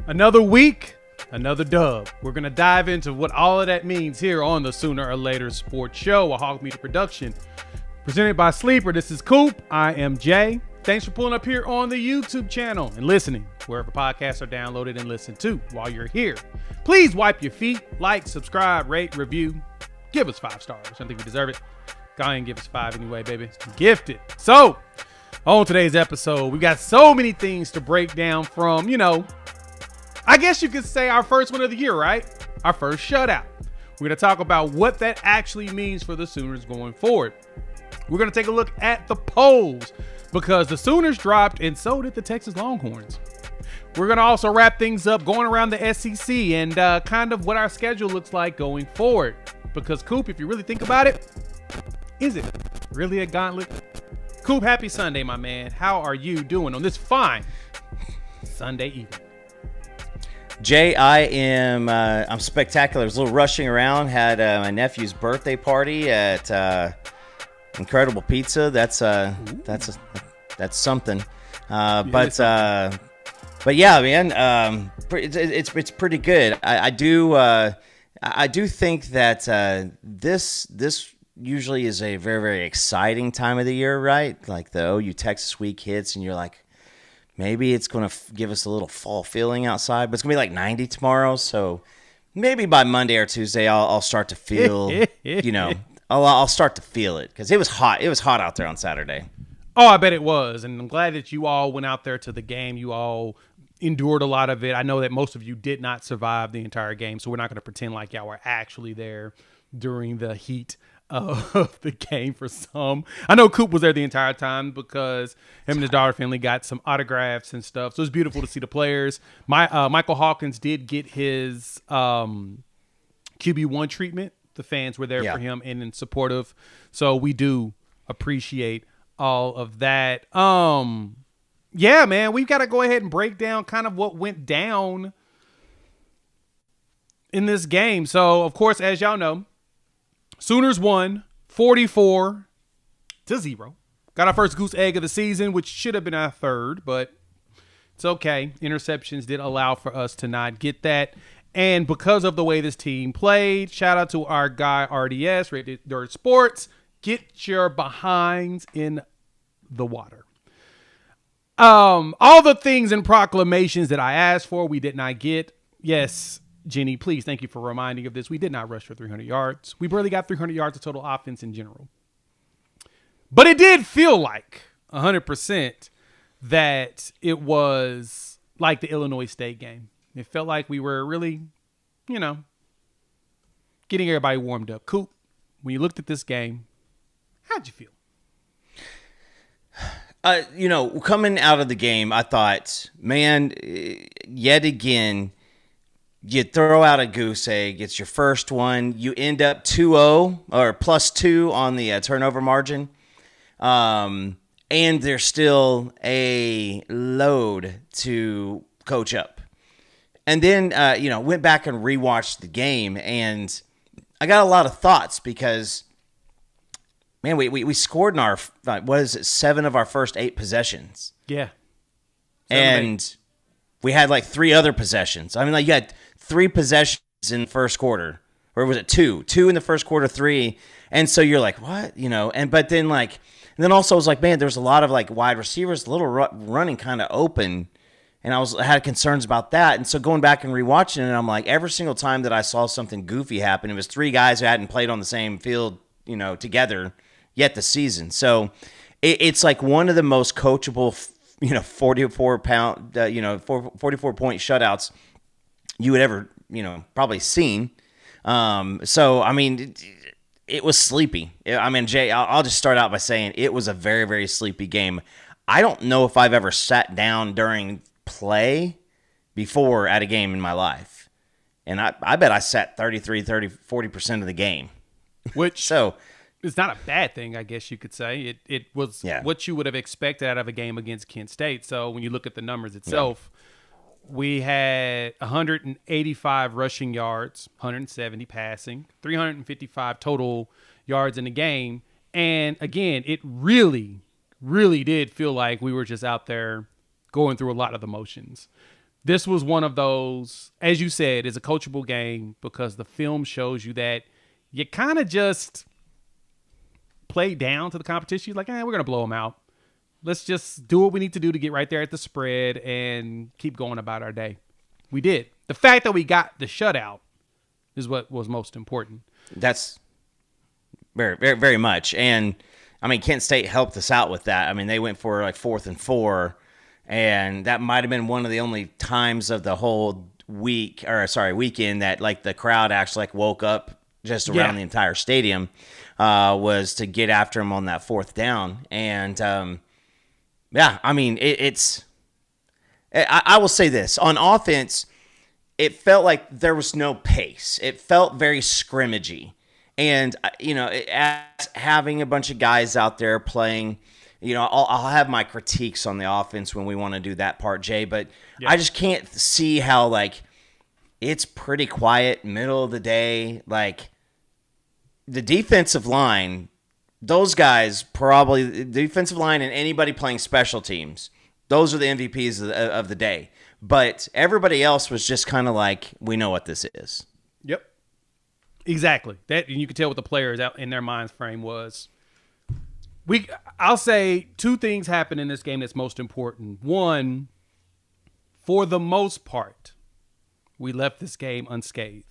Another week, another dub. We're going to dive into what all of that means here on the Sooner or Later Sports Show, a Hawk Media production presented by Sleeper. This is Coop. I am Jay. Thanks for pulling up here on the YouTube channel and listening wherever podcasts are downloaded and listened to while you're here. Please wipe your feet, like, subscribe, rate, review. Give us 5 stars. I think we deserve it. Go ahead and give us 5 anyway, baby. It's gifted. So, on today's episode, we got so many things to break down from, I guess you could say our first one of the year, right? Our first shutout. We're going to talk about what that actually means for the Sooners going forward. We're going to take a look at the polls because the Sooners dropped and so did the Texas Longhorns. We're going to also wrap things up going around the SEC and kind of what our schedule looks like going forward. Because, Coop, if you really think about it, is it really a gauntlet? Coop, happy Sunday, my man. How are you doing on this fine Sunday evening? Jay, I'm spectacular. I was a little rushing around. Had my nephew's birthday party at Incredible Pizza. That's something. But yeah, man, it's pretty good. I do think that this usually is a very, very exciting time of the year, right? Like the OU Texas week hits, and you're like, maybe it's going to give us a little fall feeling outside, but it's going to be like 90 tomorrow. So maybe by Monday or Tuesday, I'll start to feel, I'll start to feel it because it was hot. It was hot out there on Saturday. Oh, I bet it was. And I'm glad that you all went out there to the game. You all endured a lot of it. I know that most of you did not survive the entire game, so we're not going to pretend like y'all were actually there during the heat of the game for some. I know Coop was there the entire time because him and his daughter finally got some autographs and stuff. So it's beautiful to see the players. Michael Hawkins did get his QB1 treatment. The fans were there for him and supportive. So we do appreciate all of that. Yeah, man, we've got to go ahead and break down kind of what went down in this game. So, of course, as y'all know, Sooners won 44-0. Got our first goose egg of the season, which should have been our third, but it's okay. Interceptions did allow for us to not get that. And because of the way this team played, shout out to our guy RDS, Rated Dirt Sports, get your behinds in the water. All the things and proclamations that I asked for, we did not get. Yes, Jenny, please, thank you for reminding of this. We did not rush for 300 yards. We barely got 300 yards of total offense in general. But it did feel like 100% that it was like the Illinois State game. It felt like we were really, getting everybody warmed up. Coop, when you looked at this game, how'd you feel? Coming out of the game, I thought, man, yet again, you throw out a goose egg. It's your first one. You end up 2-0 or +2 on the turnover margin. And there's still a load to coach up. And then, went back and rewatched the game. And I got a lot of thoughts because, man, we scored in our, 7 of our first 8 possessions. Yeah. And we had like 3 other possessions. I mean, like you had 3 possessions in the first quarter, or was it 2? 2 in the first quarter, 3, and so you're like, what, but then also I was like, man, there's a lot of like wide receivers, a little running kind of open, and I had concerns about that, and so going back and rewatching it, I'm like, every single time that I saw something goofy happen, it was 3 guys who hadn't played on the same field, together yet this season. So it's like one of the most coachable, 44-point shutouts you would ever, probably seen. So, I mean, it was sleepy. I mean, Jay, I'll just start out by saying it was a very, very sleepy game. I don't know if I've ever sat down during play before at a game in my life. And I bet I sat 40% of the game. Which it's not a bad thing, I guess you could say. It was what you would have expected out of a game against Kent State. So when you look at the numbers itself, we had 185 rushing yards, 170 passing, 355 total yards in the game. And again, it really, really did feel like we were just out there going through a lot of the motions. This was one of those, as you said, is a coachable game because the film shows you that you kind of just play down to the competition. You're like, we're going to blow them out. Let's just do what we need to do to get right there at the spread and keep going about our day. We did. The fact that we got the shutout is what was most important. That's very, very, very much. And, I mean, Kent State helped us out with that. I mean, they went for like 4th and 4. And that might have been one of the only times of the whole weekend that like the crowd actually like woke up just around the entire stadium, was to get after him on that 4th down. And I mean, I will say this on offense, it felt like there was no pace. It felt very scrimmagey, and as having a bunch of guys out there playing. I'll have my critiques on the offense when we want to do that part, Jay, but I just can't see how, like, it's pretty quiet, middle of the day. Like, the defensive line, those guys probably, the defensive line and anybody playing special teams, those are the MVPs of the day. But everybody else was just kind of like, we know what this is. Yep. Exactly. That, and you could tell what the players out in their minds frame was. I'll say 2 things happened in this game that's most important. One, for the most part, we left this game unscathed.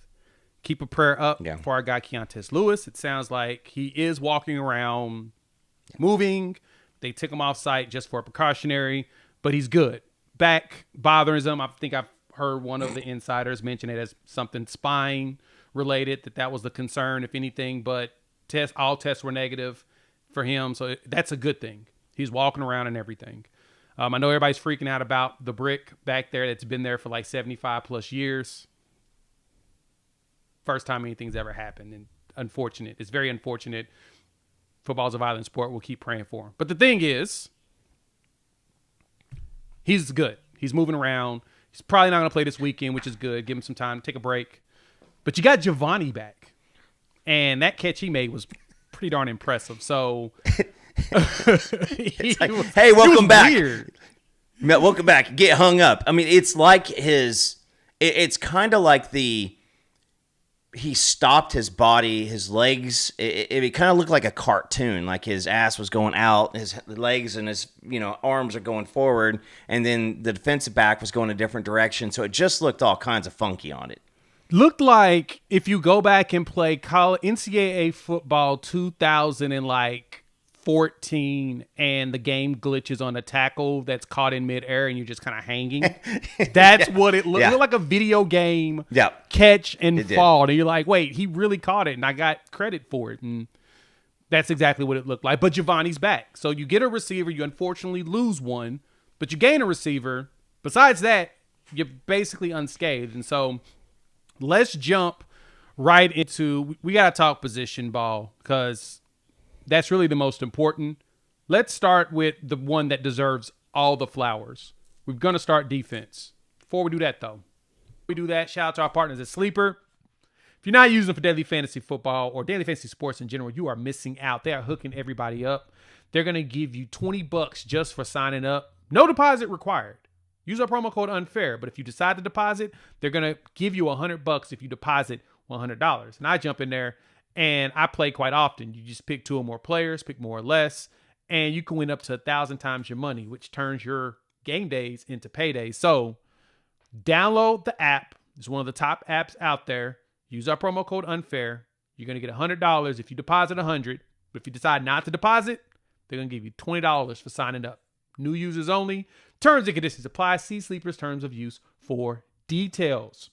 Keep a prayer up for our guy Keontae Lewis. It sounds like he is walking around, moving. They took him off site just for a precautionary, but he's good. Back bothering him. I think I've heard one of the insiders mention it as something spine related, that was the concern, if anything, but all tests were negative for him, so that's a good thing. He's walking around and everything. I know everybody's freaking out about the brick back there that's been there for like 75 plus years. First time anything's ever happened, and unfortunate. It's very unfortunate. Football's a violent sport. We'll keep praying for him. But the thing is, he's good. He's moving around. He's probably not going to play this weekend, which is good. Give him some time to take a break. But you got Giovanni back, and that catch he made was pretty darn impressive. So, hey, welcome back. Weird. Welcome back. Get hung up. I mean, it's like it's kind of like he stopped his body, his legs. It kind of looked like a cartoon, like his ass was going out, his legs and his arms are going forward, and then the defensive back was going a different direction. So it just looked all kinds of funky on it. Looked like if you go back and play NCAA football 2014 and the game glitches on a tackle that's caught in midair and you're just kind of hanging. That's what it looked. It looked like a video game catch and fall. And you're like, wait, he really caught it and I got credit for it. And that's exactly what it looked like. But Giovanni's back. So you get a receiver. You unfortunately lose one, but you gain a receiver. Besides that, you're basically unscathed. And so let's jump right into, we got to talk position ball because that's really the most important. Let's start with the one that deserves all the flowers. We're going to start defense. Before we do that, though, shout out to our partners at Sleeper. If you're not using them for daily fantasy football or daily fantasy sports in general, you are missing out. They are hooking everybody up. They're going to give you $20 just for signing up. No deposit required. Use our promo code UNFAIR, but if you decide to deposit, they're going to give you $100 if you deposit $100. And I jump in there and I play quite often. You just pick 2 or more players, pick more or less, and you can win up to 1,000 times your money, which turns your game days into paydays. So download the app. It's one of the top apps out there. Use our promo code UNFAIR. You're going to get $100 if you deposit $100. But if you decide not to deposit, they're going to give you $20 for signing up. New users only. Terms and conditions apply. See Sleeper's terms of use for details.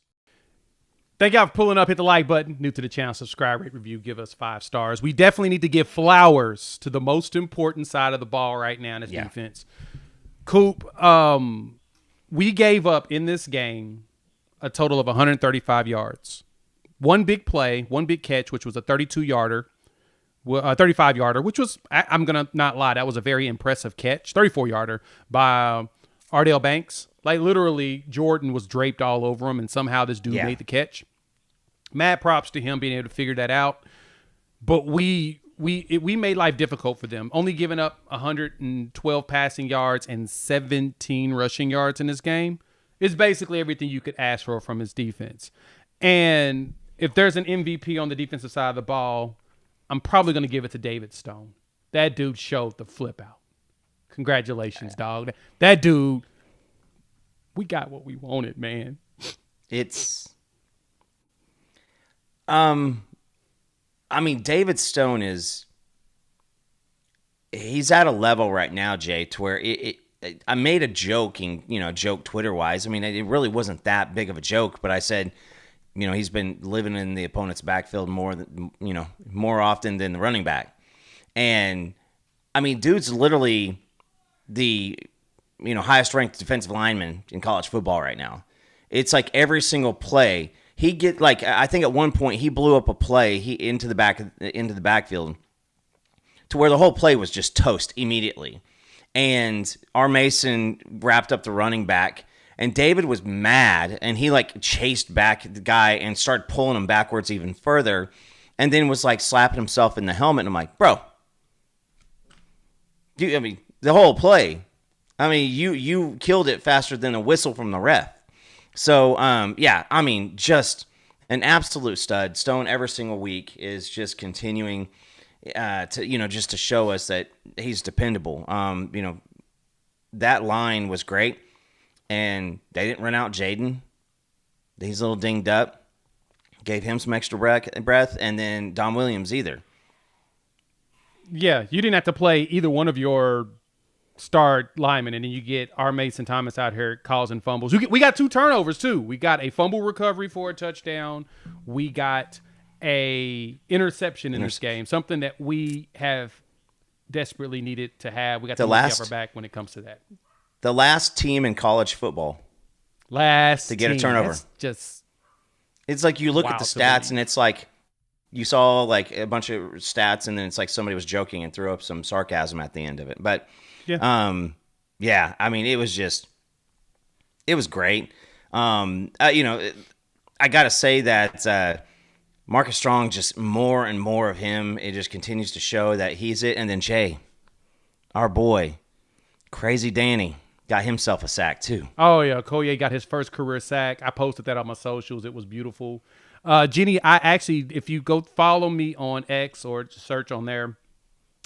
Thank y'all for pulling up. Hit the like button. New to the channel, subscribe, rate, review, give us 5 stars. We definitely need to give flowers to the most important side of the ball right now in this defense. Coop, we gave up in this game a total of 135 yards. One big play, one big catch, which was a 32-yarder. 35-yarder, which was, I'm going to not lie, that was a very impressive catch. 34-yarder by Ardell Banks. Like, literally, Jordan was draped all over him, and somehow this dude made the catch. Mad props to him being able to figure that out. But we made life difficult for them, only giving up 112 passing yards and 17 rushing yards in this game. It's basically everything you could ask for from his defense. And if there's an MVP on the defensive side of the ball, I'm probably going to give it to David Stone. That dude showed the flip out. Congratulations, dog. That dude, we got what we wanted, man. It's, David Stone he's at a level right now, Jay, to where I made a joking, joke Twitter-wise. It really wasn't that big of a joke, but I said, he's been living in the opponent's backfield more often than the running back. And, dude's literally the, highest ranked defensive lineman in college football right now. It's like every single play I think at one point he blew up a play into the backfield to where the whole play was just toast immediately. And R. Mason wrapped up the running back, and David was mad, and he chased back the guy and started pulling him backwards even further, and then was slapping himself in the helmet. And I'm like, bro, the whole play, you killed it faster than a whistle from the ref. So, just an absolute stud. Stone every single week is just continuing just to show us that he's dependable. That line was great, and they didn't run out Jaden. He's a little dinged up. Gave him some extra breath, and then Don Williams either. Yeah, you didn't have to play either one of your star linemen, and then you get R. Mason Thomas out here causing fumbles. We got 2 turnovers, too. We got a fumble recovery for a touchdown. We got a interception in this game, something that we have desperately needed to have. We got to get our back when it comes to that. The last team in college football to get a turnover. It's like you look at the stats, and it's like you saw a bunch of stats, and then it's like somebody was joking and threw up some sarcasm at the end of it. But it was great. I got to say that Marcus Strong, just more and more of him, it just continues to show that he's it. And then Jay, our boy, Crazy Danny, got himself a sack too. Oh, yeah. Okoye got his first career sack. I posted that on my socials. It was beautiful. Jeannie, if you go follow me on X or search on there,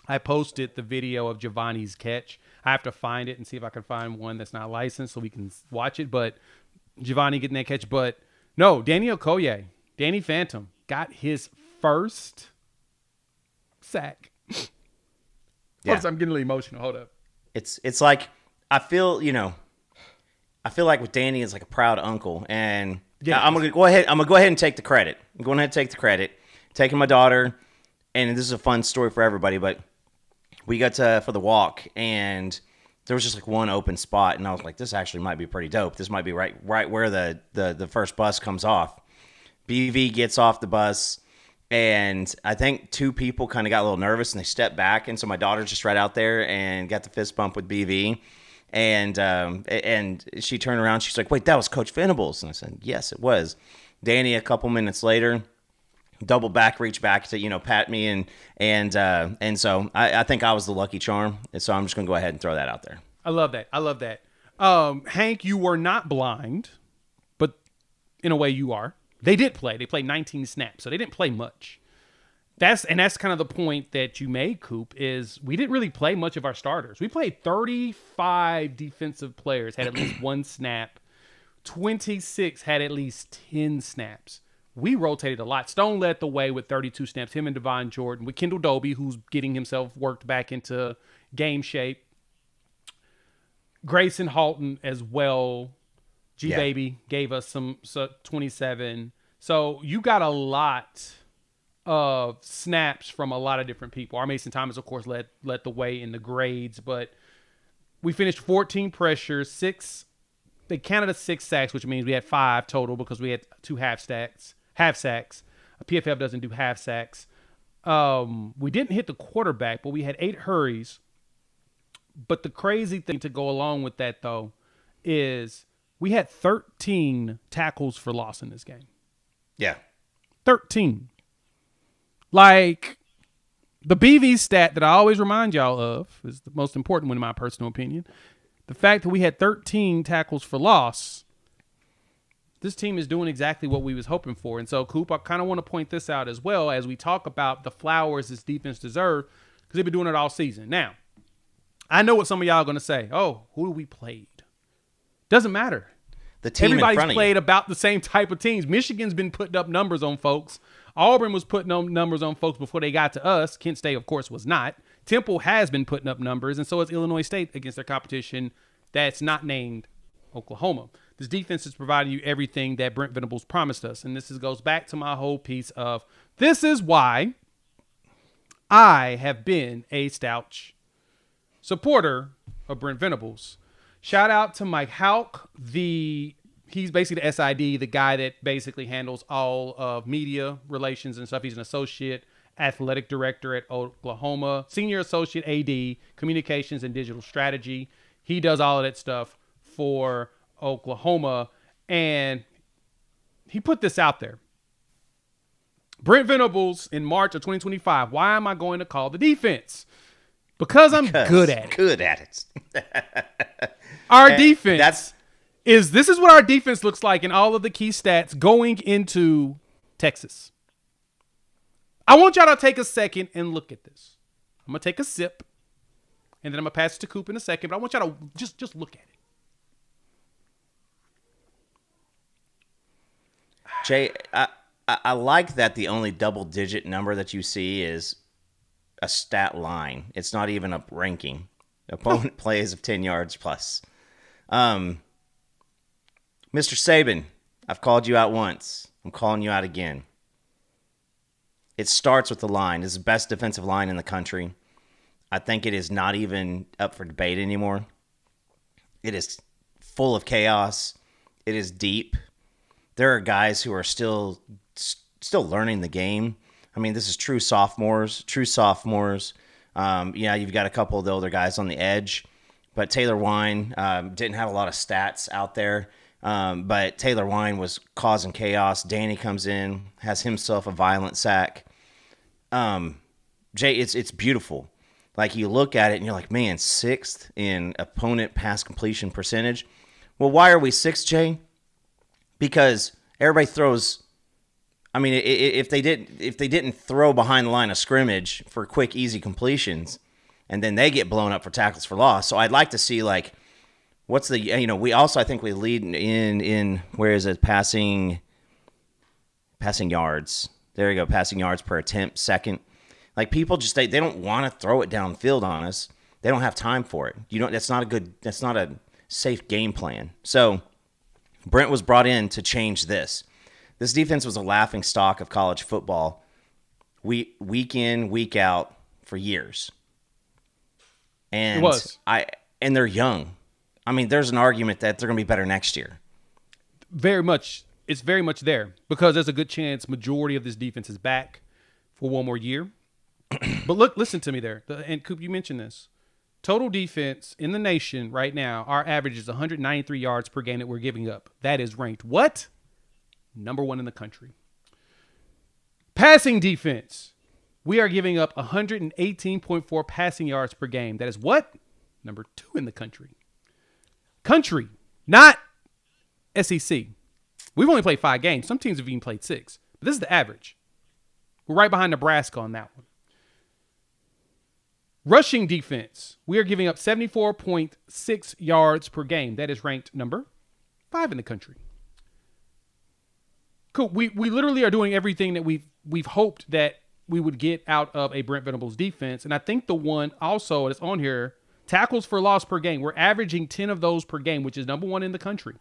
I posted the video of Giovanni's catch. I have to find it and see if I can find one that's not licensed so we can watch it. But Giovanni getting that catch. But no, Danny Okoye, Danny Phantom, got his first sack. Yeah. I'm getting a little emotional. Hold up. It's like I feel like with Danny is like a proud uncle, and I'm gonna go ahead and take the credit. I'm going ahead and take the credit. Taking my daughter, and this is a fun story for everybody, but we got for the walk, and there was just one open spot, and I was like, this actually might be pretty dope. This might be right where the first bus comes off. BV gets off the bus, and I think 2 people kind of got a little nervous, and they stepped back, and so my daughter just right out there and got the fist bump with BV, and she turned around, she's like, wait, that was Coach Venables, and I said, yes, it was. Danny, a couple minutes later, double back, reach back to pat me, and so I think I was the lucky charm, and so I'm just gonna go ahead and throw that out there. I love that. Hank, you were not blind, but in a way you are. They did play. They played 19 snaps, so they didn't play much. That's kind of the point that you made, Coop, is we didn't really play much of our starters. We played 35 defensive players, had at least 1 snap. 26 had at least 10 snaps. We rotated a lot. Stone led the way with 32 snaps, him and Devon Jordan, with Kendall Doby, who's getting himself worked back into game shape. Grayson Halton as well. G-Baby gave us some 27. So you got a lot of snaps from a lot of different people. R. Mason Thomas, of course, led the way in the grades, but we finished 14 pressures, 6. They counted us 6 sacks, which means we had 5 total because we had 2 half sacks. PFF doesn't do half sacks. We didn't hit the quarterback, but we had 8 hurries. But the crazy thing to go along with that, though, is we had 13 tackles for loss in this game. Yeah. 13. Like, the BV stat that I always remind y'all of is the most important one in my personal opinion. The fact that we had 13 tackles for loss this team is doing exactly what we was hoping for. And so, Coop, I kind of want to point this out as well as we talk about the flowers this defense deserves because they've been doing it all season. Now, I know what some of y'all are going to say. Oh, who do we played? Doesn't matter. The team Everybody's in front of played you. about the same type of teams. Michigan's been putting up numbers on folks. Auburn was putting up numbers on folks before they got to us. Kent State, of course, was not. Temple has been putting up numbers, and so is Illinois State against their competition that's not named Oklahoma. This defense is providing you everything that Brent Venables promised us, and goes back to my whole piece of this is why I have been a staunch supporter of Brent Venables. Shout out to Mike Houck, he's basically the SID, the guy that basically handles all of media relations and stuff. He's an associate athletic director at Oklahoma, senior associate AD, communications and digital strategy. He does all of that stuff for Oklahoma, and he put this out there. Brent Venables in March of 2025. Why am I going to call the defense? Because I'm good at it. Good at it. Our defense this is what our defense looks like in all of the key stats going into Texas. I want y'all to take a second and look at this. I'm going to take a sip, and then I'm going to pass it to Coop in a second, but I want y'all to just look at it. Jay, I like that the only double-digit number that you see is a stat line. It's not even a ranking. Opponent plays of 10 yards plus. Mr. Saban, I've called you out once. I'm calling you out again. It starts with the line. It's the best defensive line in the country. I think it is not even up for debate anymore. It is full of chaos. It is deep. There are guys who are still learning the game. I mean, this is true sophomores. Yeah, you've got a couple of the older guys on the edge. But Taylor Wine didn't have a lot of stats out there. But Taylor Wine was causing chaos. Danny comes in, has himself a violent sack. Jay, it's beautiful. Like, you look at it and you're like, man, 6th in opponent pass completion percentage. Well, why are we 6th, Jay? Because everybody throws. I mean, if they didn't throw behind the line of scrimmage for quick, easy completions, and then they get blown up for tackles for loss. So I'd like to see, like, what's the, we also, I think we lead in where is it, passing yards. There you go, passing yards per attempt, second. Like, people just, they don't want to throw it downfield on us. They don't have time for it. That's not a safe game plan. So Brent was brought in to change this. This defense was a laughing stock of college football week in, week out for years. And it was. And they're young. I mean, there's an argument that they're going to be better next year. Very much. It's very much there because there's a good chance majority of this defense is back for one more year. But listen to me there. And Coop, you mentioned this. Total defense in the nation right now, our average is 193 yards per game that we're giving up. That is ranked what? Number 1 in the country. Passing defense. We are giving up 118.4 passing yards per game. That is what? Number 2 in the country. Country, not SEC. We've only played 5 games. Some teams have even played 6. But this is the average. We're right behind Nebraska on that one. Rushing defense. We are giving up 74.6 yards per game. That is ranked number 5 in the country. Cool. We literally are doing everything that we've hoped that we would get out of a Brent Venables defense. And I think the one also that's on here, tackles for loss per game. We're averaging 10 of those per game, which is number 1 in the country.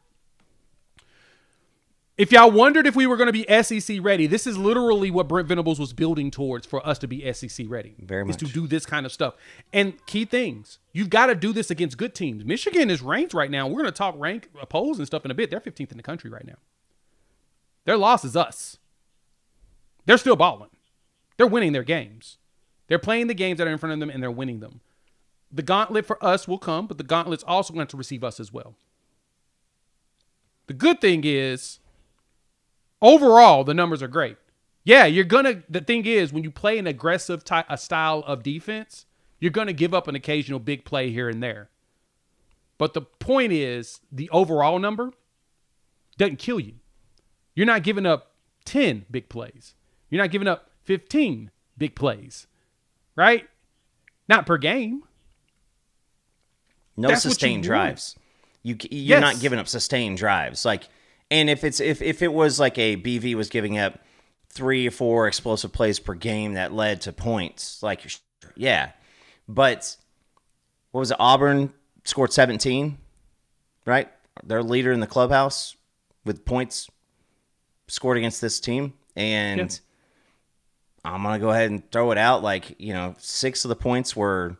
If y'all wondered if we were going to be SEC ready, this is literally what Brent Venables was building towards for us to be SEC ready. Very much. Is to do this kind of stuff. And key things, you've got to do this against good teams. Michigan is ranked right now. We're going to talk rank polls and stuff in a bit. They're 15th in the country right now. Their loss is us. They're still balling. They're winning their games. They're playing the games that are in front of them, and they're winning them. The gauntlet for us will come, but the gauntlet's also going to receive us as well. The good thing is, overall, the numbers are great. Yeah, the thing is, when you play an aggressive a style of defense, you're going to give up an occasional big play here and there. But the point is, the overall number doesn't kill you. You're not giving up 10 big plays. You're not giving up 15 big plays, right? Not per game. No sustained drives. You're not giving up sustained drives. Like, and if it was like a BV was giving up 3 or 4 explosive plays per game that led to points, like, yeah. But what was it? Auburn scored 17, right? Their leader in the clubhouse with points scored against this team. And I'm going to go ahead and throw it out. Like, 6 of the points were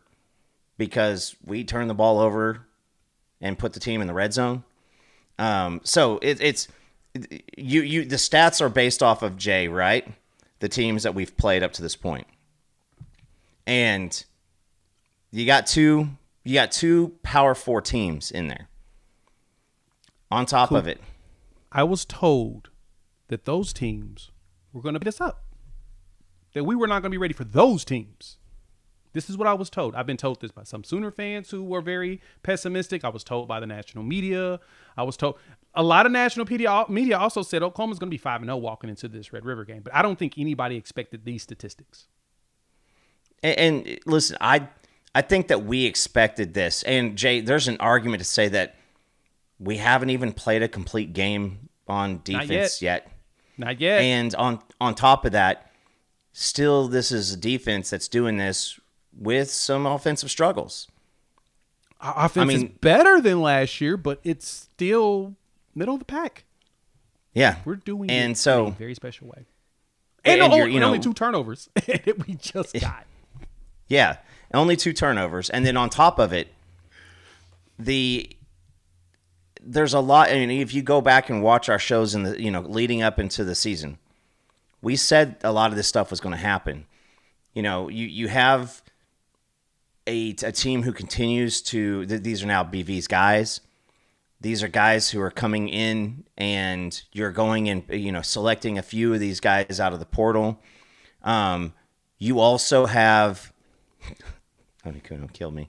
because we turned the ball over and put the team in the red zone. So it's the stats are based off of Jay, right? The teams that we've played up to this point. And you got two Power 4 teams in there. On top of it, I was told that those teams were going to beat us up. That we were not going to be ready for those teams. This is what I was told. I've been told this by some Sooner fans who were very pessimistic. I was told by the national media. I was told a lot of national media also said Oklahoma's going to be 5-0 walking into this Red River game. But I don't think anybody expected these statistics. And listen, I think that we expected this. And Jay, there's an argument to say that we haven't even played a complete game on defense yet. Not yet. And on top of that, still this is a defense that's doing this with some offensive struggles. Our offense is better than last year, but it's still middle of the pack. Yeah. We're doing it in a very special way. And only 2 turnovers that we just got. Yeah, only 2 turnovers. And then on top of it, there's a lot. I mean, if you go back and watch our shows in the leading up into the season, we said a lot of this stuff was going to happen. You have a team who continues to. These are now BV's guys. These are guys who are coming in, and you're going and selecting a few of these guys out of the portal. You also have. Honey, don't kill me.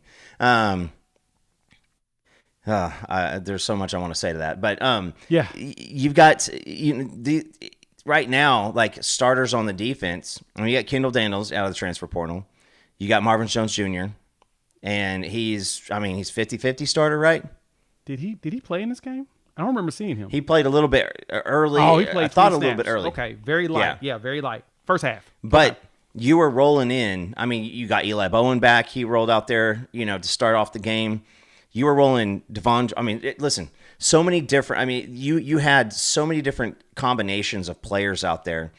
There's so much I want to say to that, but you've got right now like starters on the defense. I mean, you got Kendall Daniels out of the transfer portal. You got Marvin Jones Jr. and he's 50-50 starter, right? Did he play in this game? I don't remember seeing him. He played a little bit early. Oh, he played. I thought a little bit early. Okay, very light. Yeah, very light. First half. But you were rolling in. I mean, you got Eli Bowen back. He rolled out there, to start off the game. You were rolling Devon. I mean, listen, so many different. I mean, you had so many different combinations of players out there.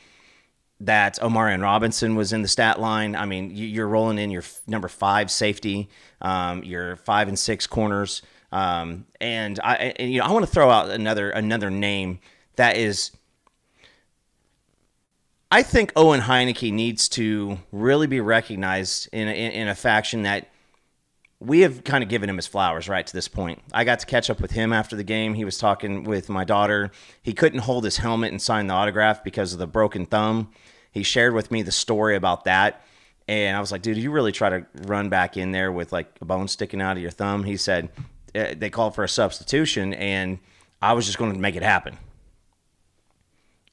That Omarion Robinson was in the stat line. I mean, you're rolling in your number 5 safety, your 5 and 6 corners, and I want to throw out another name that is. I think Owen Heineke needs to really be recognized in a faction that we have kind of given him his flowers right to this point. I got to catch up with him after the game. He was talking with my daughter. He couldn't hold his helmet and sign the autograph because of the broken thumb. He shared with me the story about that. And I was like, dude, you really try to run back in there with like a bone sticking out of your thumb? He said they called for a substitution and I was just going to make it happen.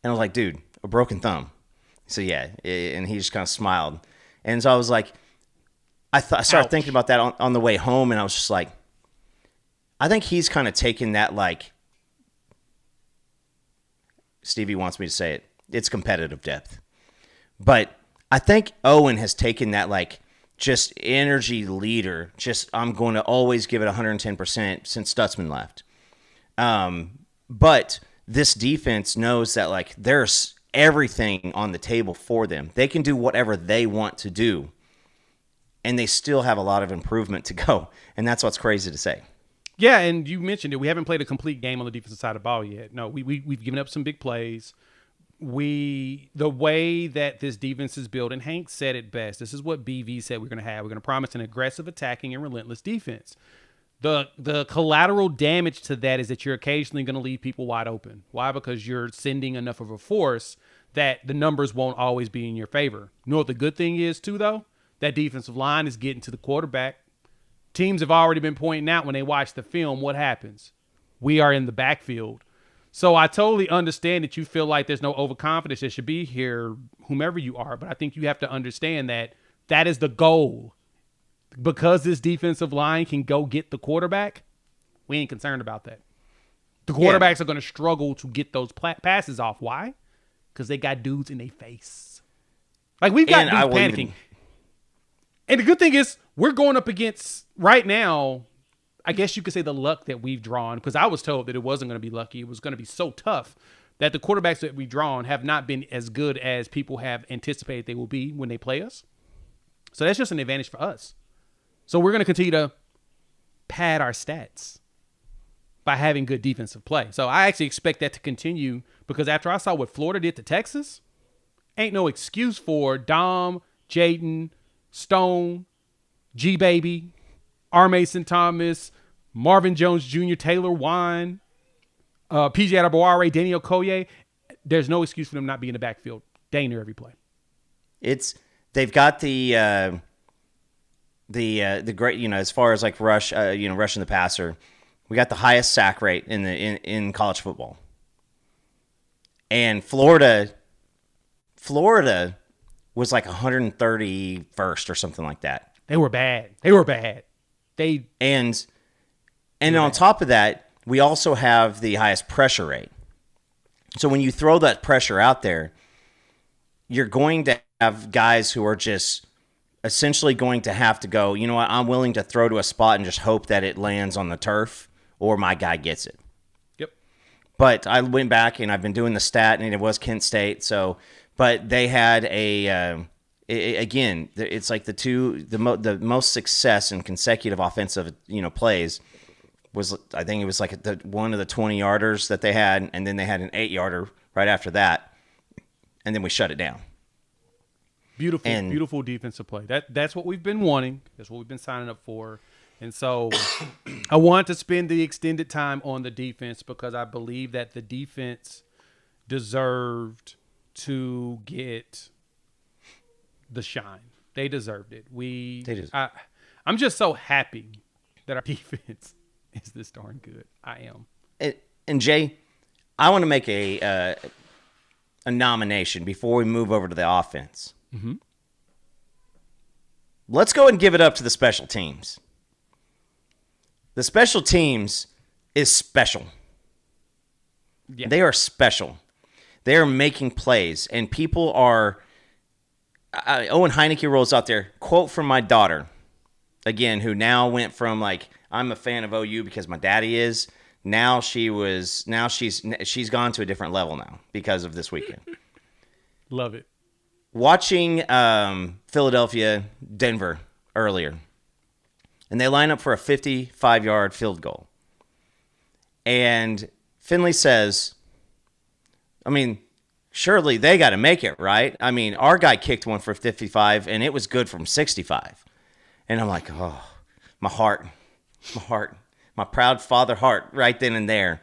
And I was like, dude, a broken thumb. So yeah, and he just kind of smiled. And so I was like, I started thinking about that on the way home, and I was just like, I think he's kind of taken that, like, Stevie wants me to say it, it's competitive depth. But I think Owen has taken that, like, just energy leader, just I'm going to always give it 110% since Stutzman left. But this defense knows that, like, there's everything on the table for them. They can do whatever they want to do, and they still have a lot of improvement to go, and that's what's crazy to say. Yeah, and you mentioned it. We haven't played a complete game on the defensive side of the ball yet. No, we've given up some big plays. The way that this defense is built, and Hank said it best, this is what BV said we're going to have. We're going to promise an aggressive, attacking, and relentless defense. The collateral damage to that is that you're occasionally going to leave people wide open. Why? Because you're sending enough of a force that the numbers won't always be in your favor. You know what the good thing is, too, though? That defensive line is getting to the quarterback. Teams have already been pointing out when they watch the film what happens. We are in the backfield. So I totally understand that you feel like there's no overconfidence that should be here, whomever you are. But I think you have to understand that that is the goal. Because this defensive line can go get the quarterback, we ain't concerned about that. The quarterbacks are going to struggle to get those passes off. Why? Because they got dudes in their face. Like, we've got dudes panicking. And the good thing is, we're going up against, right now, I guess you could say the luck that we've drawn, because I was told that it wasn't going to be lucky. It was going to be so tough that the quarterbacks that we've drawn have not been as good as people have anticipated they will be when they play us. So that's just an advantage for us. So we're going to continue to pad our stats by having good defensive play. So I actually expect that to continue, because after I saw what Florida did to Texas, ain't no excuse for Dom, Jaden, Stone, G-Baby, R. Mason Thomas, Marvin Jones Jr., Taylor Wine, PJ Adebawore, Daniel Okoye. There's no excuse for them not being in the backfield dang near every play. They've got the great, as far as like rushing the passer, we got the highest sack rate in college football. And Florida was like 131st or something like that. They were bad. And on top of that, we also have the highest pressure rate. So when you throw that pressure out there, you're going to have guys who are just essentially going to have to go, you know what, I'm willing to throw to a spot and just hope that it lands on the turf or my guy gets it. Yep. But I went back and I've been doing the stat, and it was Kent State. But they had again, it's like the most success in consecutive offensive, plays was, I think it was like one of the 20-yarders that they had, and then they had an 8-yarder right after that, and then we shut it down. Beautiful defensive play. That's what we've been wanting. That's what we've been signing up for. And so I want to spend the extended time on the defense, because I believe that the defense deserved to get the shine. They deserved it. I'm just so happy that our defense is this darn good. I am. And Jay, I want to make a nomination before we move over to the offense. Mm-hmm. Let's go and give it up to the special teams. The special teams is special. Yeah. They are special. They are making plays, and people are. Owen Heineke rolls out there. Quote from my daughter, again, who now went from like, I'm a fan of OU because my daddy is. Now she's gone to a different level now because of this weekend. Love it. Watching Philadelphia, Denver earlier, and they line up for a 55-yard field goal. And Finley says, surely they got to make it, right? Our guy kicked one for 55, and it was good from 65. And I'm like, oh, my heart, my proud father heart right then and there.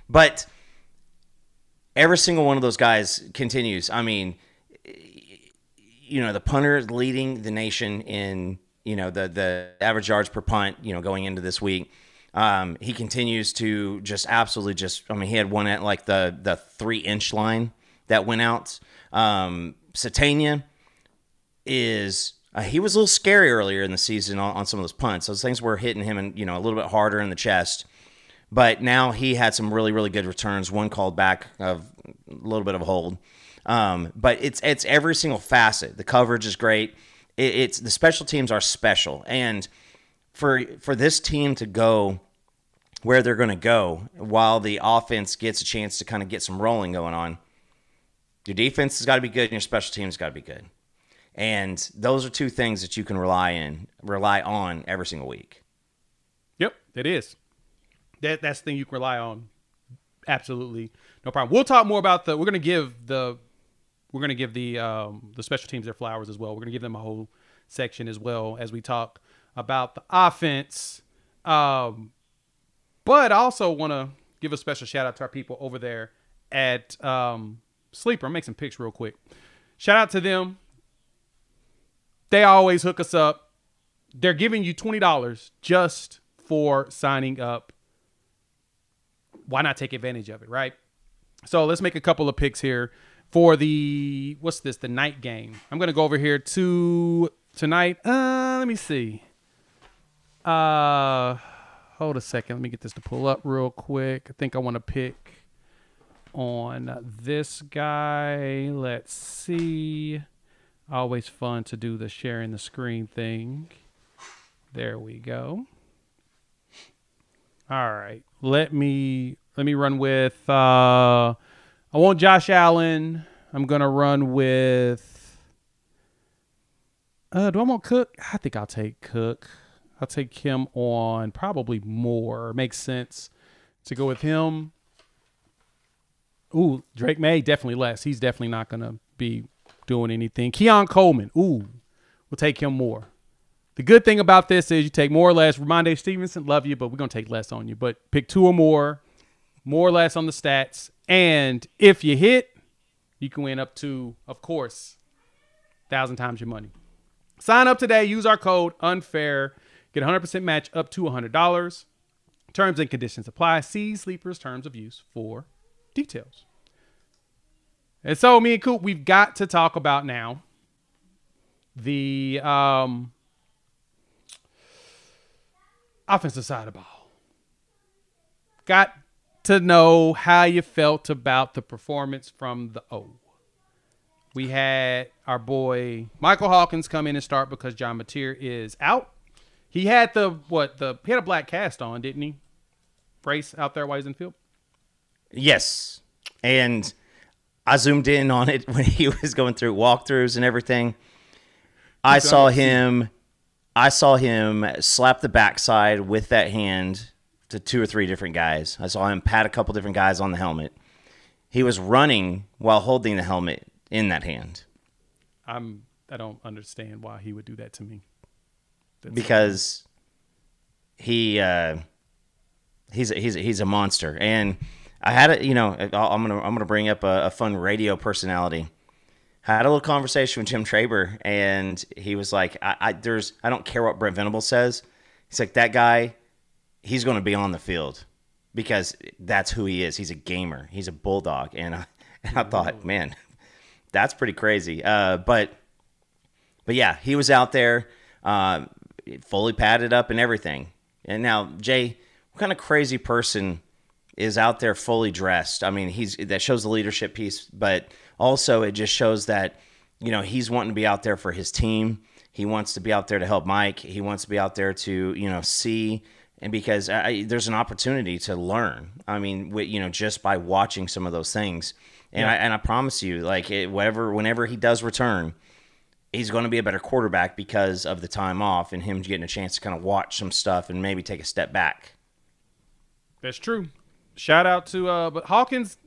But every single one of those guys continues. The punter is leading the nation in, the average yards per punt, going into this week. He continues to just absolutely he had one at like the 3-inch line that went out. Satania is he was a little scary earlier in the season on some of those punts. Those things were hitting him and a little bit harder in the chest. But now he had some really, really good returns. One called back of a little bit of a hold. But it's every single facet. The coverage is great. It's the special teams are special. And for this team to go where they're going to go while the offense gets a chance to kind of get some rolling going on, your defense has got to be good and your special teams has got to be good. And those are two things that you can rely on every single week. Yep, it is. That's the thing you can rely on. Absolutely, no problem. We'll talk more about we're going to give the special teams their flowers as well. We're going to give them a whole section as well as we talk about the offense. But I also want to give a special shout out to our people over there at Sleeper. I'll make some picks real quick. Shout out to them. They always hook us up. They're giving you $20 just for signing up. Why not take advantage of it, right? So let's make a couple of picks here for the night game. I'm gonna go over here to tonight. Let me see. Hold a second. Let me get this to pull up real quick. I think I want to pick on this guy. Let's see. Always fun to do the sharing the screen thing. There we go. All right. Let me run with I want Josh Allen. I'm gonna run with do I want Cook? I think I'll take Cook. I'll take him on probably more. Makes sense to go with him. Ooh, Drake May, definitely less. He's definitely not going to be doing anything. Keon Coleman, we'll take him more. The good thing about this is you take more or less. Ramondre Stevenson, love you, but we're going to take less on you. But pick 2 or more or less on the stats. And if you hit, you can win up to, of course, 1,000 times your money. Sign up today. Use our code UNFAIR. Get a 100% match up to $100. Terms and conditions apply. See Sleeper's terms of use for details. And so me and Coop, we've got to talk about now the offensive side of the ball. Got to know how you felt about the performance from the O. We had our boy Michael Hawkins come in and start because John Mateer is out. He had he had a black cast on, didn't he? Brace out there while he's in the field? Yes. And I zoomed in on it when he was going through walkthroughs and everything. I saw him slap the backside with that hand to 2 or 3 different guys. I saw him pat a couple different guys on the helmet. He was running while holding the helmet in that hand. I don't understand why he would do that to me. Because he's a monster, and I had I'm gonna bring up a fun radio personality. I had a little conversation with Jim Traber, and he was like, I don't care what Brent Venables says. He's like, that guy, he's going to be on the field because that's who he is. He's a gamer. He's a bulldog, and I thought, man, that's pretty crazy. But yeah, he was out there. Fully padded up and everything. And now, Jay, what kind of crazy person is out there fully dressed? I mean, that shows the leadership piece, but also it just shows that, he's wanting to be out there for his team. He wants to be out there to help Mike. He wants to be out there to, see, and because there's an opportunity to learn. I mean, just by watching some of those things. And I promise you, whenever he does return, he's going to be a better quarterback because of the time off and him getting a chance to kind of watch some stuff and maybe take a step back. That's true. Shout out to but Hawkins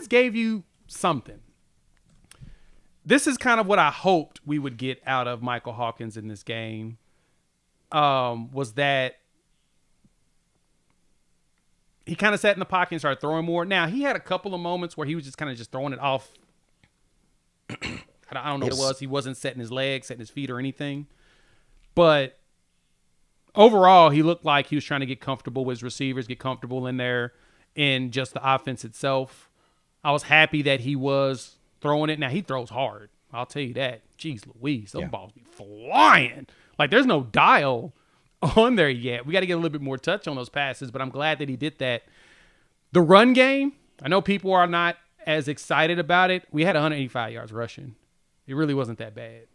gave you something. This is kind of what I hoped we would get out of Michael Hawkins in this game. Was that he kind of sat in the pocket and started throwing more. Now, he had a couple of moments where he was just kind of throwing it off. I don't know what it was. He wasn't setting his legs, setting his feet or anything. But overall, he looked like he was trying to get comfortable with his receivers, get comfortable in there in just the offense itself. I was happy that he was throwing it. Now, he throws hard. I'll tell you that. Jeez Louise, those balls be flying. Like, there's no dial on there yet. We got to get a little bit more touch on those passes, but I'm glad that he did that. The run game, I know people are not as excited about it. We had 185 yards rushing. It really wasn't that bad.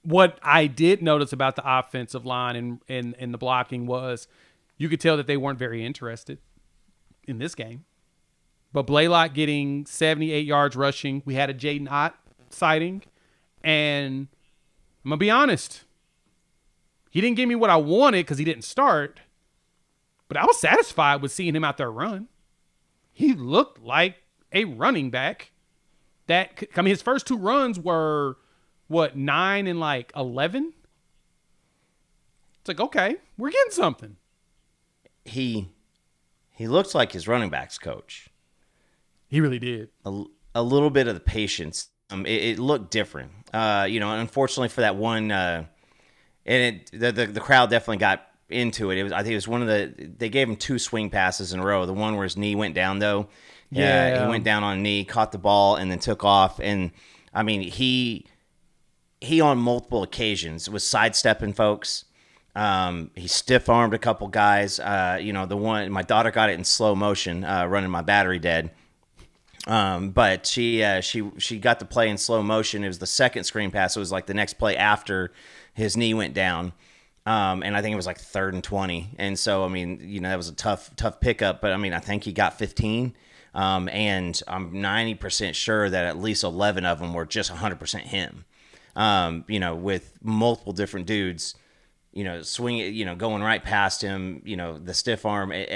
What I did notice about the offensive line and the blocking was you could tell that they weren't very interested in this game. But Blaylock getting 78 yards rushing. We had a Jaden Ott sighting. And I'm going to be honest. He didn't give me what I wanted because he didn't start. But I was satisfied with seeing him out there run. He looked like a running back. His first 2 runs were, 9 and 11? It's like, okay, we're getting something. He looked like his running backs coach. He really did. A little bit of the patience. It looked different. Unfortunately for that one, the crowd definitely got into it. I think it was they gave him 2 swing passes in a row. The one where his knee went down, though. Yeah. He went down on a knee, caught the ball, and then took off. And, I mean, he on multiple occasions was sidestepping folks. He stiff-armed a couple guys. The one, my daughter got it in slow motion, running my battery dead. But she got the play in slow motion. It was the second screen pass. It was like the next play after his knee went down. And I think it was like 3rd and 20. And so, I mean, that was a tough pickup, but I mean, I think he got 15. And I'm 90% sure that at least 11 of them were just 100% him. With multiple different dudes, swinging, going right past him, the stiff arm. He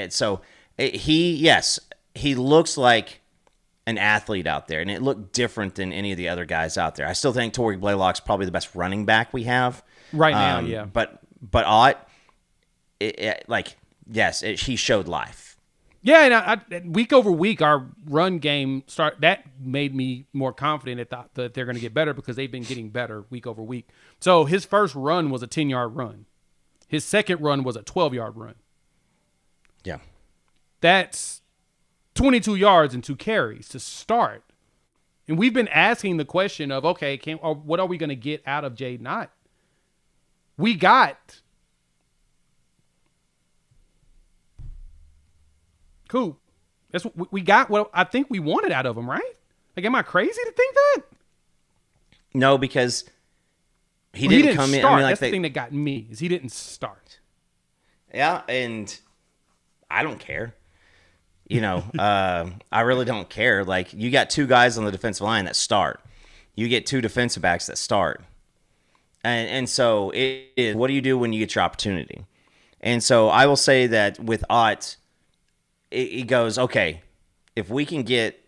looks like an athlete out there, and it looked different than any of the other guys out there. I still think Torrey Blaylock's probably the best running back we have right now. Yeah, but Ott, he showed life. Yeah, and week over week, our run game that made me more confident that they're going to get better because they've been getting better week over week. So his first run was a 10-yard run. His second run was a 12-yard run. Yeah. That's 22 yards and 2 carries to start. And we've been asking the question of, okay, what are we going to get out of Jaden Ott? We got Coop. That's what we got. What I think we wanted out of him, right? Like, am I crazy to think that? No, because he didn't come start. in. I mean, that's the thing that got me is he didn't start. Yeah, and I don't care. I really don't care. Like, you got 2 guys on the defensive line that start. You get 2 defensive backs that start. And so it is, what do you do when you get your opportunity? And so I will say that with Ott, it goes, okay, if you can get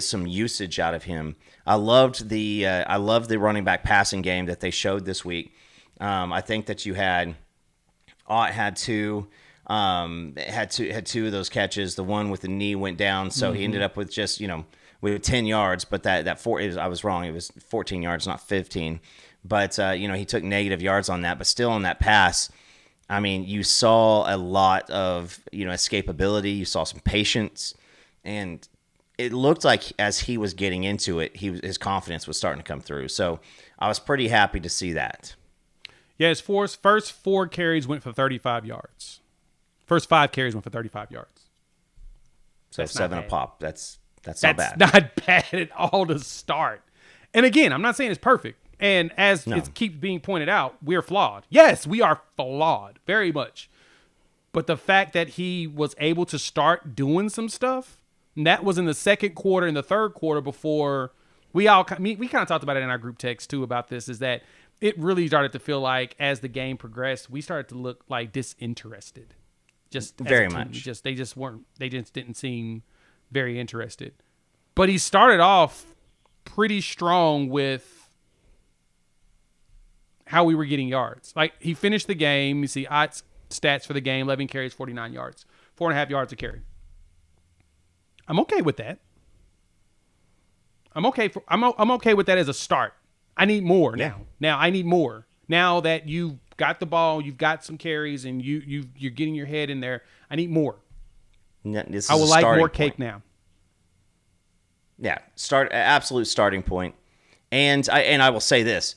some usage out of him. I loved the running back passing game that they showed this week. I think that Ott had 2 of those catches. The one with the knee went down, so he ended up with just with 10 yards. But I was wrong. It was 14 yards, not 15. But he took negative yards on that. But still on that pass, I mean, you saw a lot of escapability. You saw some patience, and it looked like as he was getting into it, his confidence was starting to come through. So I was pretty happy to see that. Yeah, his first 4 carries went for 35 yards. First 5 carries went for 35 yards. So that's 7 a pop. That's not bad. That's not bad at all to start. And again, I'm not saying it's perfect. And as it keeps being pointed out, we're flawed. Yes, we are flawed, very much. But the fact that he was able to start doing some stuff, and that was in the second quarter and the third quarter before we kind of talked about it in our group text too about this, is that it really started to feel like as the game progressed, we started to look like disinterested. Just very much. They just didn't seem very interested. But he started off pretty strong with how we were getting yards. Like, he finished the game. You see Ott's stats for the game: 11 carries, 49 yards, 4.5 yards a carry. I'm okay with that. I'm okay with that as a start. I need more now. Now I need more. Now that you've got the ball, you've got some carries, and you're getting your head in there. I need more. I would like more cake now. Yeah, absolute starting point. And I will say this.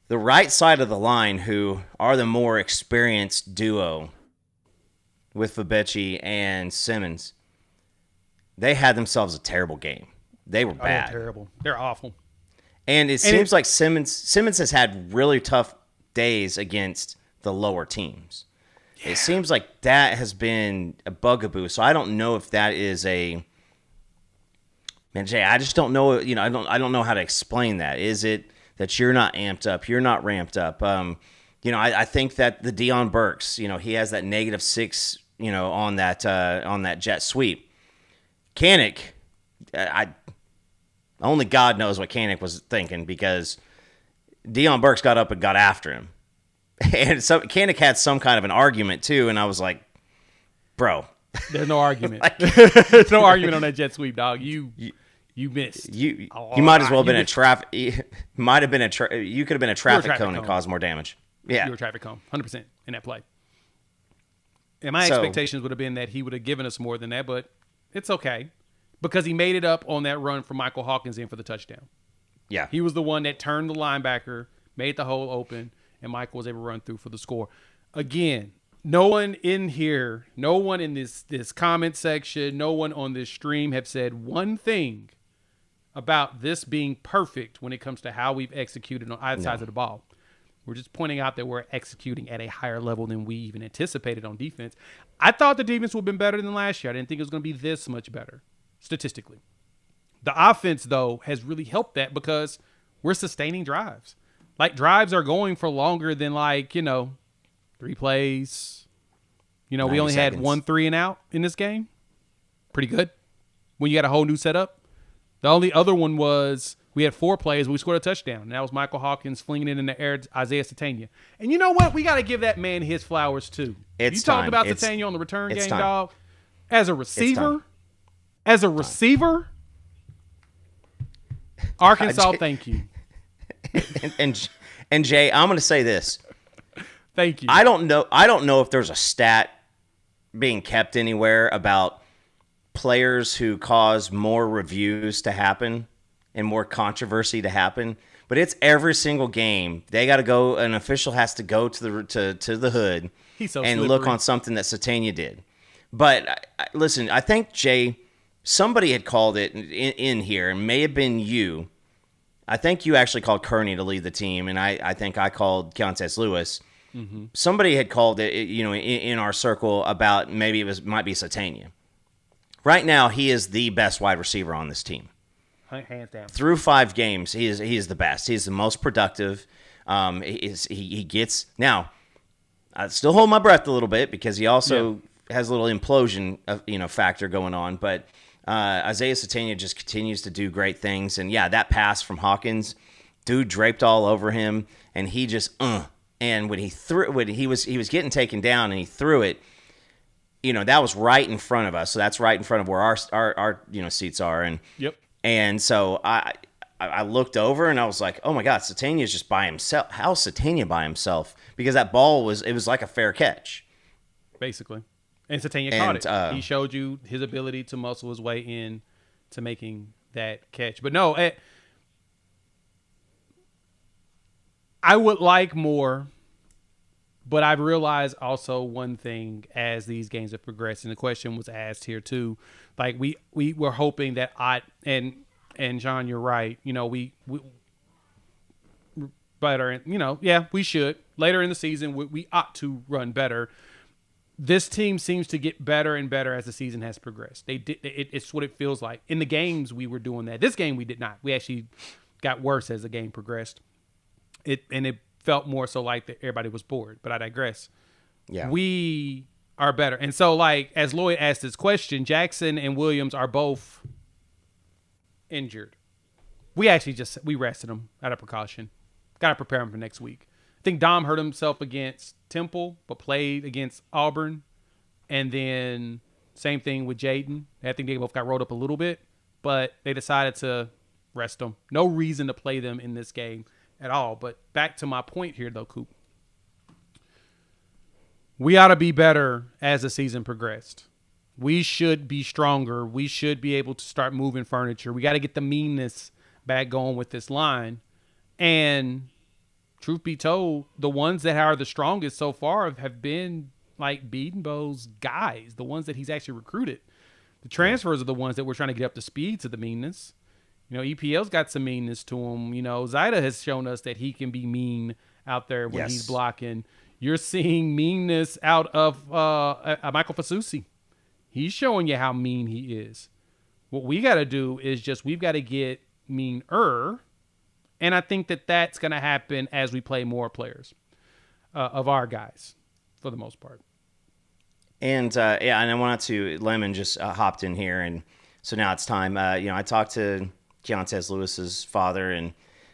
The right side of the line, who are the more experienced duo with Fabici and Simmons, they had themselves a terrible game. They were bad. They're terrible. They're awful. And it seems like Simmons has had really tough days against the lower teams. Yeah. It seems like that has been a bugaboo. So I don't know if that is man, Jay, I just don't know. I don't know how to explain that. Is it that you're not amped up, you're not ramped up? I think that the Deion Burks, he has that -6, on that jet sweep. Kanik, only God knows what Kanik was thinking, because Deion Burks got up and got after him. And so Kanik had some kind of an argument too, and I was like, bro. There's no argument. There's no argument on that jet sweep, dog. You missed. You might as well have been a traffic. You could have been a traffic cone and caused more damage. Euro traffic cone, 100% in that play. And my expectations would have been that he would have given us more than that, but it's okay because he made it up on that run for Michael Hawkins in for the touchdown. Yeah. He was the one that turned the linebacker, made the hole open, and Michael was able to run through for the score. Again, no one in here, no one in this comment section, no one on this stream have said one thing about this being perfect when it comes to how we've executed on either sides of the ball. We're just pointing out that we're executing at a higher level than we even anticipated on defense. I thought the defense would have been better than last year. I didn't think it was going to be this much better, statistically. The offense, though, has really helped that because we're sustaining drives. Like, drives are going for longer than, 3 plays. We only had 1 3 and out in this game. Pretty good. When you got a whole new setup. The only other one was we had 4 plays, but we scored a touchdown. And that was Michael Hawkins flinging it in the air to Isaiah Satania. And you know what? We got to give that man his flowers, too. You talked about Satania on the return game, dog. As a receiver, Arkansas, thank you. And Jay, I'm going to say this. Thank you. I don't know if there's a stat being kept anywhere about players who cause more reviews to happen and more controversy to happen, but it's every single game they got to go. An official has to go to the hood and look on something that Satania did. But listen, I think Jay, somebody had called it in here, and may have been you. I think you actually called Kearney to lead the team, and I think I called Keontae Lewis. Mm-hmm. Somebody had called it, in our circle about maybe might be Satania. Right now, he is the best wide receiver on this team. Hands down. Through 5 games, he is the best. He is the most productive. He gets now. I still hold my breath a little bit because he also has a little implosion factor going on. But Isaiah Satania just continues to do great things. And that pass from Hawkins, dude draped all over him, and he just And when he was getting taken down and he threw it, that was right in front of us. So that's right in front of where our seats are. And And so I looked over and I was like, oh my God, Satania's just by himself. How's Satania by himself? Because that ball was like a fair catch, basically. And Satania caught it. He showed you his ability to muscle his way in to making that catch. But no, I would like more, but I've realized also one thing as these games have progressed, and the question was asked here too. Like we were hoping that and John, you're right. We better, we should later in the season. We ought to run better. This team seems to get better and better as the season has progressed. It's what it feels like. In the games we were doing that. This game we did not. We actually got worse as the game progressed. It felt more so like that everybody was bored, but I digress. Yeah. We are better. And so, as Lloyd asked this question, Jackson and Williams are both injured. We rested them out of precaution. Got to prepare them for next week. I think Dom hurt himself against Temple, but played against Auburn. And then same thing with Jaden. I think they both got rolled up a little bit, but they decided to rest them. No reason to play them in this game at all. But back to my point here, though, Coop. We ought to be better as the season progressed. We should be stronger. We should be able to start moving furniture. We got to get the meanness back going with this line. And truth be told, the ones that are the strongest so far have been like Bedenbaugh's guys, the ones that he's actually recruited. The transfers are the ones that we're trying to get up to speed to the meanness. EPL's got some meanness to him. Zaida has shown us that he can be mean out there when he's blocking. You're seeing meanness out of Michael Fasusi. He's showing you how mean he is. What we got to do is we've got to get meaner. And I think that that's going to happen as we play more players of our guys for the most part. And, and I wanted to, Lemon just hopped in here. And so now it's time. I talked to Keontae Lewis's father and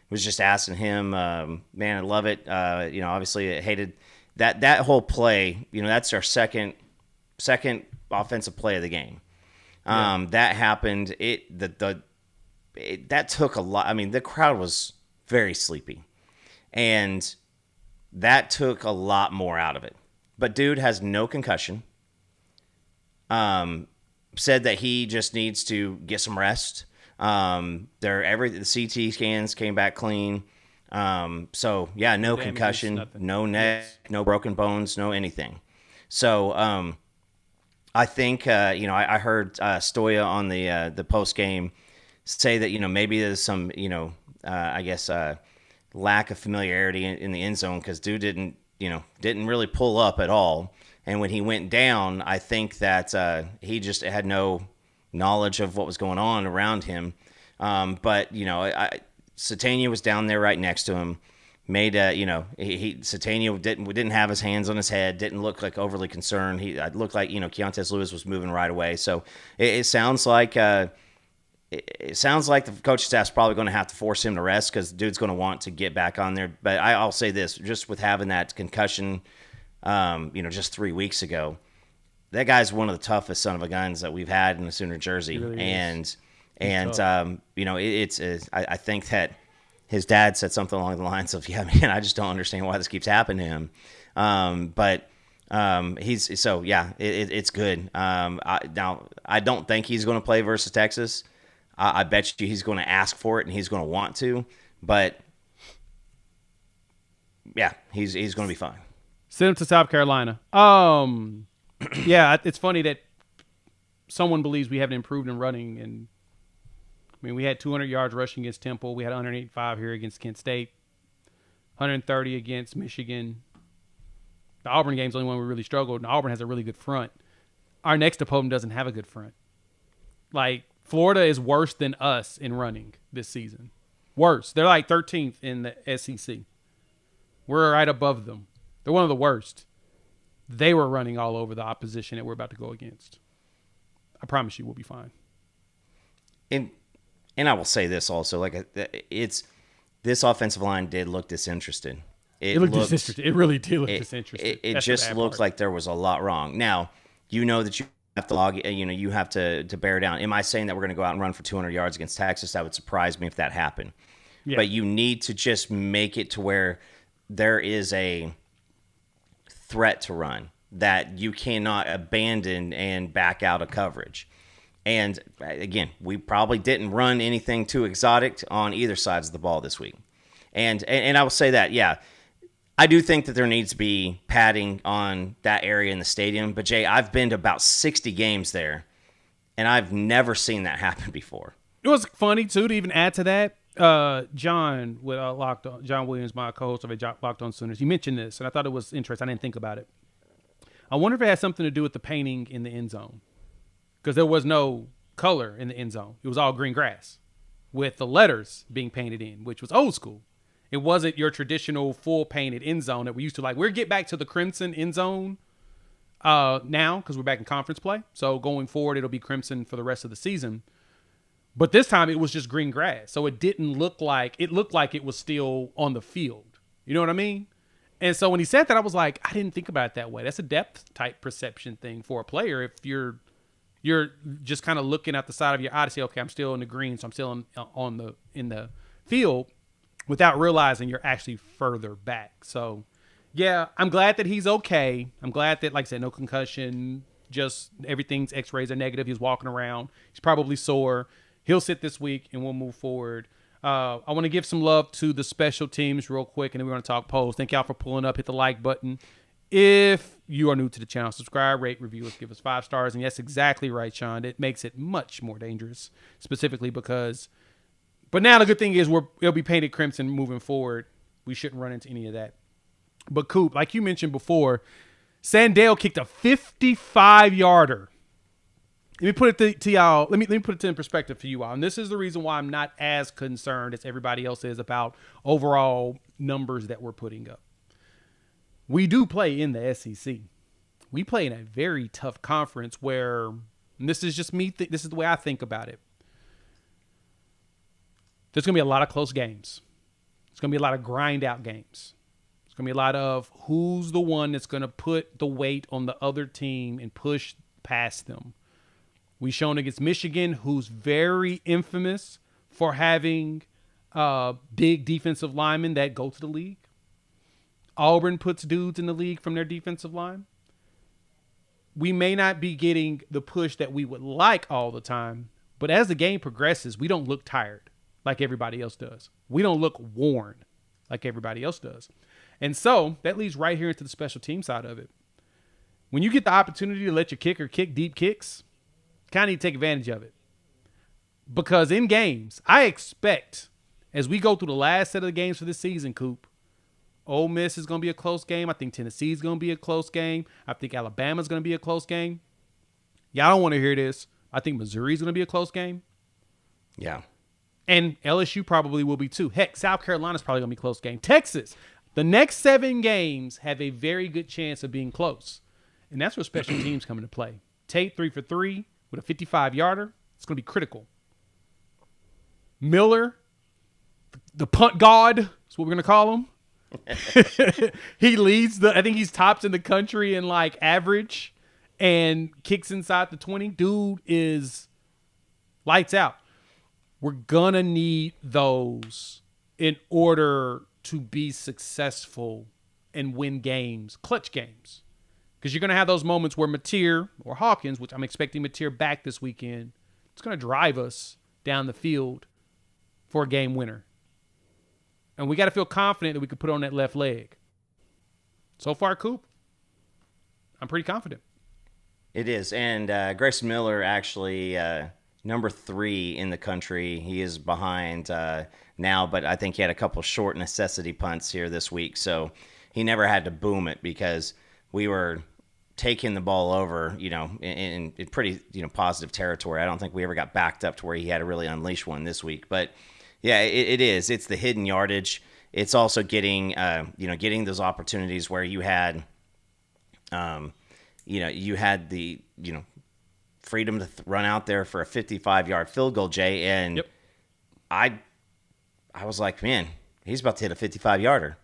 was just asking him, man, I love it. Obviously I hated that whole play. That's our second offensive play of the game. That happened. That took a lot. I mean, the crowd was very sleepy. And that took a lot more out of it. But dude has no concussion. Said that he just needs to get some rest. The CT scans came back clean. So yeah, no concussion, no neck, no broken bones, no anything. So I think I heard Stoya on the post game say that maybe there's some lack of familiarity in the end zone because dude didn't really pull up at all. And when he went down, I think that he just had no knowledge of what was going on around him. But Satania was down there right next to him. Satania didn't have his hands on his head, didn't look like overly concerned. He looked like Keontae Lewis was moving right away. So it sounds like the coaching staff's probably going to have to force him to rest because the dude's going to want to get back on there. But I'll say this, just with having that concussion, just 3 weeks ago, that guy's one of the toughest son of a guns that we've had in the Sooner jersey. Really I think that his dad said something along the lines of, "Yeah, man, I just don't understand why this keeps happening to him." It's good. Now I don't think he's going to play versus Texas. I bet you he's going to ask for it and he's going to want to, but yeah, he's going to be fine. Send him to South Carolina. Yeah, it's funny that someone believes we haven't improved in running. And I mean, we had 200 yards rushing against Temple. We had 185 here against Kent State, 130 against Michigan. The Auburn game's the only one we really struggled, and Auburn has a really good front. Our next opponent doesn't have a good front. Like, Florida is worse than us in running this season. Worse. They're like 13th in the SEC. We're right above them. They're one of the worst. They were running all over the opposition that we're about to go against. I promise you we'll be fine. And I will say this also, this offensive line did look disinterested. It looked disinterested. It really did look disinterested. It just looked like there was a lot wrong. Now, that you have to you have to bear down. Am I saying that we're going to go out and run for 200 yards against Texas? That would surprise me if that happened. Yeah. But you need to just make it to where there is a threat to run that you cannot abandon and back out of coverage. And again, we probably didn't run anything too exotic on either sides of the ball this week. And I will say that, yeah, I do think that there needs to be padding on that area in the stadium. But Jay, I've been to about 60 games there, and I've never seen that happen before. It was funny too to even add to that. John with John Williams, my co-host of Locked On Sooners, he mentioned this, and I thought it was interesting. I didn't think about it. I wonder if it has something to do with the painting in the end zone, because there was no color in the end zone. It was all green grass with the letters being painted in, which was old school. It wasn't your traditional full painted end zone that we used to like. We're get back to the crimson end zone now because we're back in conference play. So going forward, it'll be crimson for the rest of the season. But this time it was just green grass. So it didn't look like it was still on the field. You know what I mean? And so when he said that, I was like, I didn't think about it that way. That's a depth type perception thing for a player. If you're just kind of looking at the side of your eye to say, okay, I'm still in the green, so I'm still in the field, without realizing you're actually further back. So yeah, I'm glad that he's okay. I'm glad that, like I said, no concussion, just everything's x-rays are negative. He's walking around. He's probably sore. He'll sit this week, and we'll move forward. I want to give some love to the special teams real quick, and then we're going to talk polls. Thank y'all for pulling up. Hit the like button. If you are new to the channel, subscribe, rate, review us, give us 5 stars. And yes, exactly right, Sean. It makes it much more dangerous, specifically because – but now the good thing is it'll be painted crimson moving forward. We shouldn't run into any of that. But Coop, like you mentioned before, Sandale kicked a 55-yarder. Let me put it to y'all. Let me put it in perspective for you all. And this is the reason why I'm not as concerned as everybody else is about overall numbers that we're putting up. We do play in the SEC. We play in a very tough conference where, and this is just me, this is the way I think about it. There's going to be a lot of close games. It's going to be a lot of grind out games. It's going to be a lot of who's the one that's going to put the weight on the other team and push past them. We've shown against Michigan, who's very infamous for having big defensive linemen that go to the league. Auburn puts dudes in the league from their defensive line. We may not be getting the push that we would like all the time, but as the game progresses, we don't look tired like everybody else does. We don't look worn like everybody else does. And so that leads right here into the special team side of it. When you get the opportunity to let your kicker kick deep kicks, kind of need to take advantage of it. Because in games, I expect, as we go through the last set of the games for this season, Coop, Ole Miss is going to be a close game. I think Tennessee is going to be a close game. I think Alabama is going to be a close game. Y'all don't want to hear this. I think Missouri is going to be a close game. Yeah. And LSU probably will be too. Heck, South Carolina is probably going to be a close game. Texas, the next 7 games have a very good chance of being close. And that's where special teams come into play. Tate 3 for 3 with a 55-yarder. It's going to be critical. Miller, the punt god, is what we're going to call him. He leads I think he's tops in the country in like average and kicks inside the 20. Dude is lights out. We're gonna need those in order to be successful and win games, clutch games. Because you're gonna have those moments where Mateer or Hawkins, which I'm expecting Mateer back this weekend, it's gonna drive us down the field for a game winner. And we got to feel confident that we could put on that left leg. So far, Coop, I'm pretty confident. It is. And Grayson Miller actually number 3 in the country. He is behind now, but I think he had a couple short necessity punts here this week. So he never had to boom it because we were taking the ball over, in pretty, positive territory. I don't think we ever got backed up to where he had to really unleash one this week. But yeah, it is. It's the hidden yardage. It's also getting those opportunities where you had, you had the, freedom to run out there for a 55-yard field goal, Jay. And yep. I was like, man, he's about to hit a 55-yarder.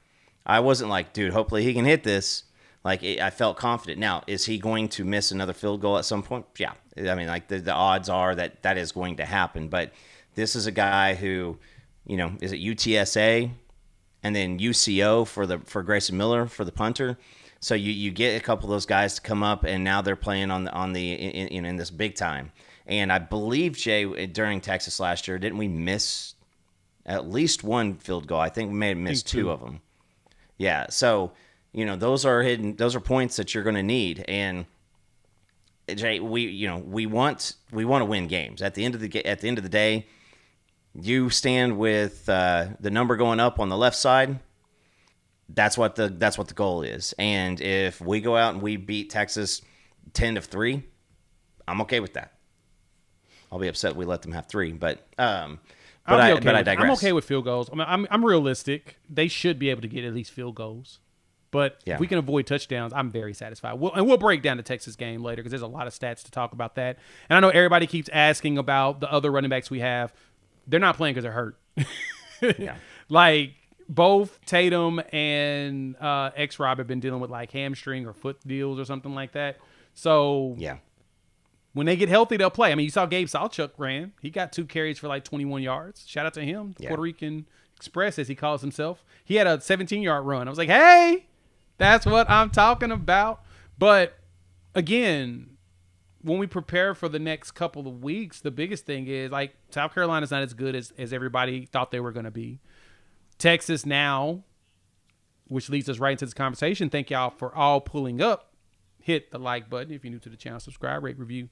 I wasn't like, dude, hopefully he can hit this. Like, I felt confident. Now, is he going to miss another field goal at some point? Yeah. I mean, like the odds are that is going to happen. But this is a guy who, is it UTSA and then UCO for Grayson Miller for the punter. So you get a couple of those guys to come up, and now they're playing in this big time. And I believe, Jay, during Texas last year, didn't we miss at least one field goal? I think we may have missed 2 of them. Yeah. So those are hidden. Those are points that you're going to need. And Jay, we want to win games. At the end of the day, you stand with the number going up on the left side. That's what the goal is. And if we go out and we beat Texas 10-3, I'm okay with that. I'll be upset we let them have 3, but I digress. I'm okay with field goals. I mean, I'm realistic. They should be able to get at least field goals. But if we can avoid touchdowns, I'm very satisfied. We'll break down the Texas game later because there's a lot of stats to talk about that. And I know everybody keeps asking about the other running backs we have. They're not playing because they're hurt. Yeah. Like, both Tatum and X-Rob have been dealing with like hamstring or foot deals or something like that. So yeah, when they get healthy, they'll play. I mean, you saw Gabe Salchuk ran. He got 2 carries for like 21 yards. Shout out to him, the Puerto Rican Express, as he calls himself. He had a 17-yard run. I was like, hey, that's what I'm talking about. But again, when we prepare for the next couple of weeks, the biggest thing is like South Carolina's not as good as everybody thought they were going to be. Texas now, which leads us right into this conversation. Thank y'all for all pulling up. Hit the like button if you're new to the channel. Subscribe, rate, review,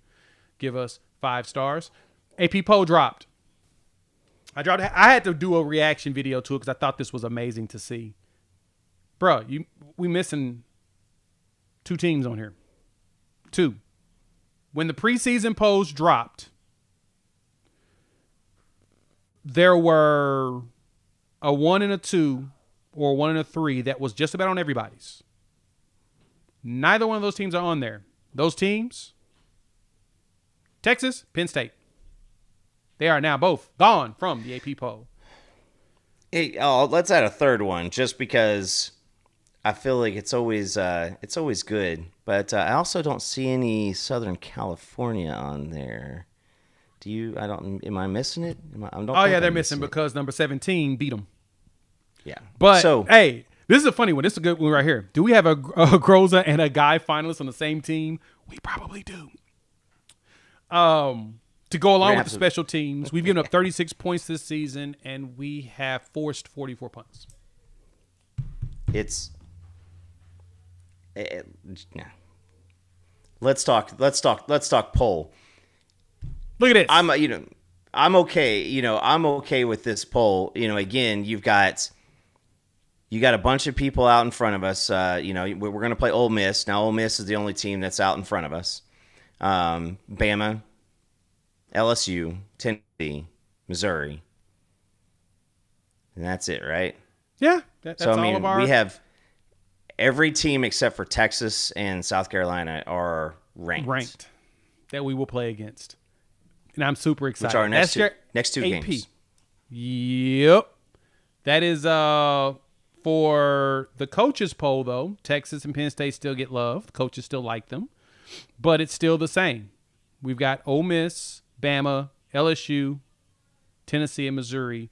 give us 5 stars. AP poll dropped. I had to do a reaction video to it because I thought this was amazing to see. Bruh, we missing 2 teams on here. 2. When the preseason polls dropped, there were a 1 and a 2 or a 1 and a 3 that was just about on everybody's. Neither one of those teams are on there. Those teams, Texas, Penn State. They are now both gone from the AP poll. Hey, let's add a third one just because I feel like it's always good. But I also don't see any Southern California on there. Am I missing it? They're missing because number 17 beat them. Yeah. But hey, This is a funny one. This is a good one right here. Do we have a Groza and a Guy finalist on the same team? We probably do. To go along with the special teams, we've given up 36 points this season, and we have forced 44 punts. Let's talk poll. Look at this. I'm okay. I'm okay with this poll. Again, you got a bunch of people out in front of us. We're going to play Ole Miss. Now, Ole Miss is the only team that's out in front of us. Bama, LSU, Tennessee, Missouri. And that's it, right? Yeah. That's all of our... we have every team except for Texas and South Carolina are ranked. That we will play against. And I'm super excited. Which are next two AP. games. Yep. That is for the coaches poll, though. Texas and Penn State still get love. The coaches still like them. But it's still the same. We've got Ole Miss, Bama, LSU, Tennessee, and Missouri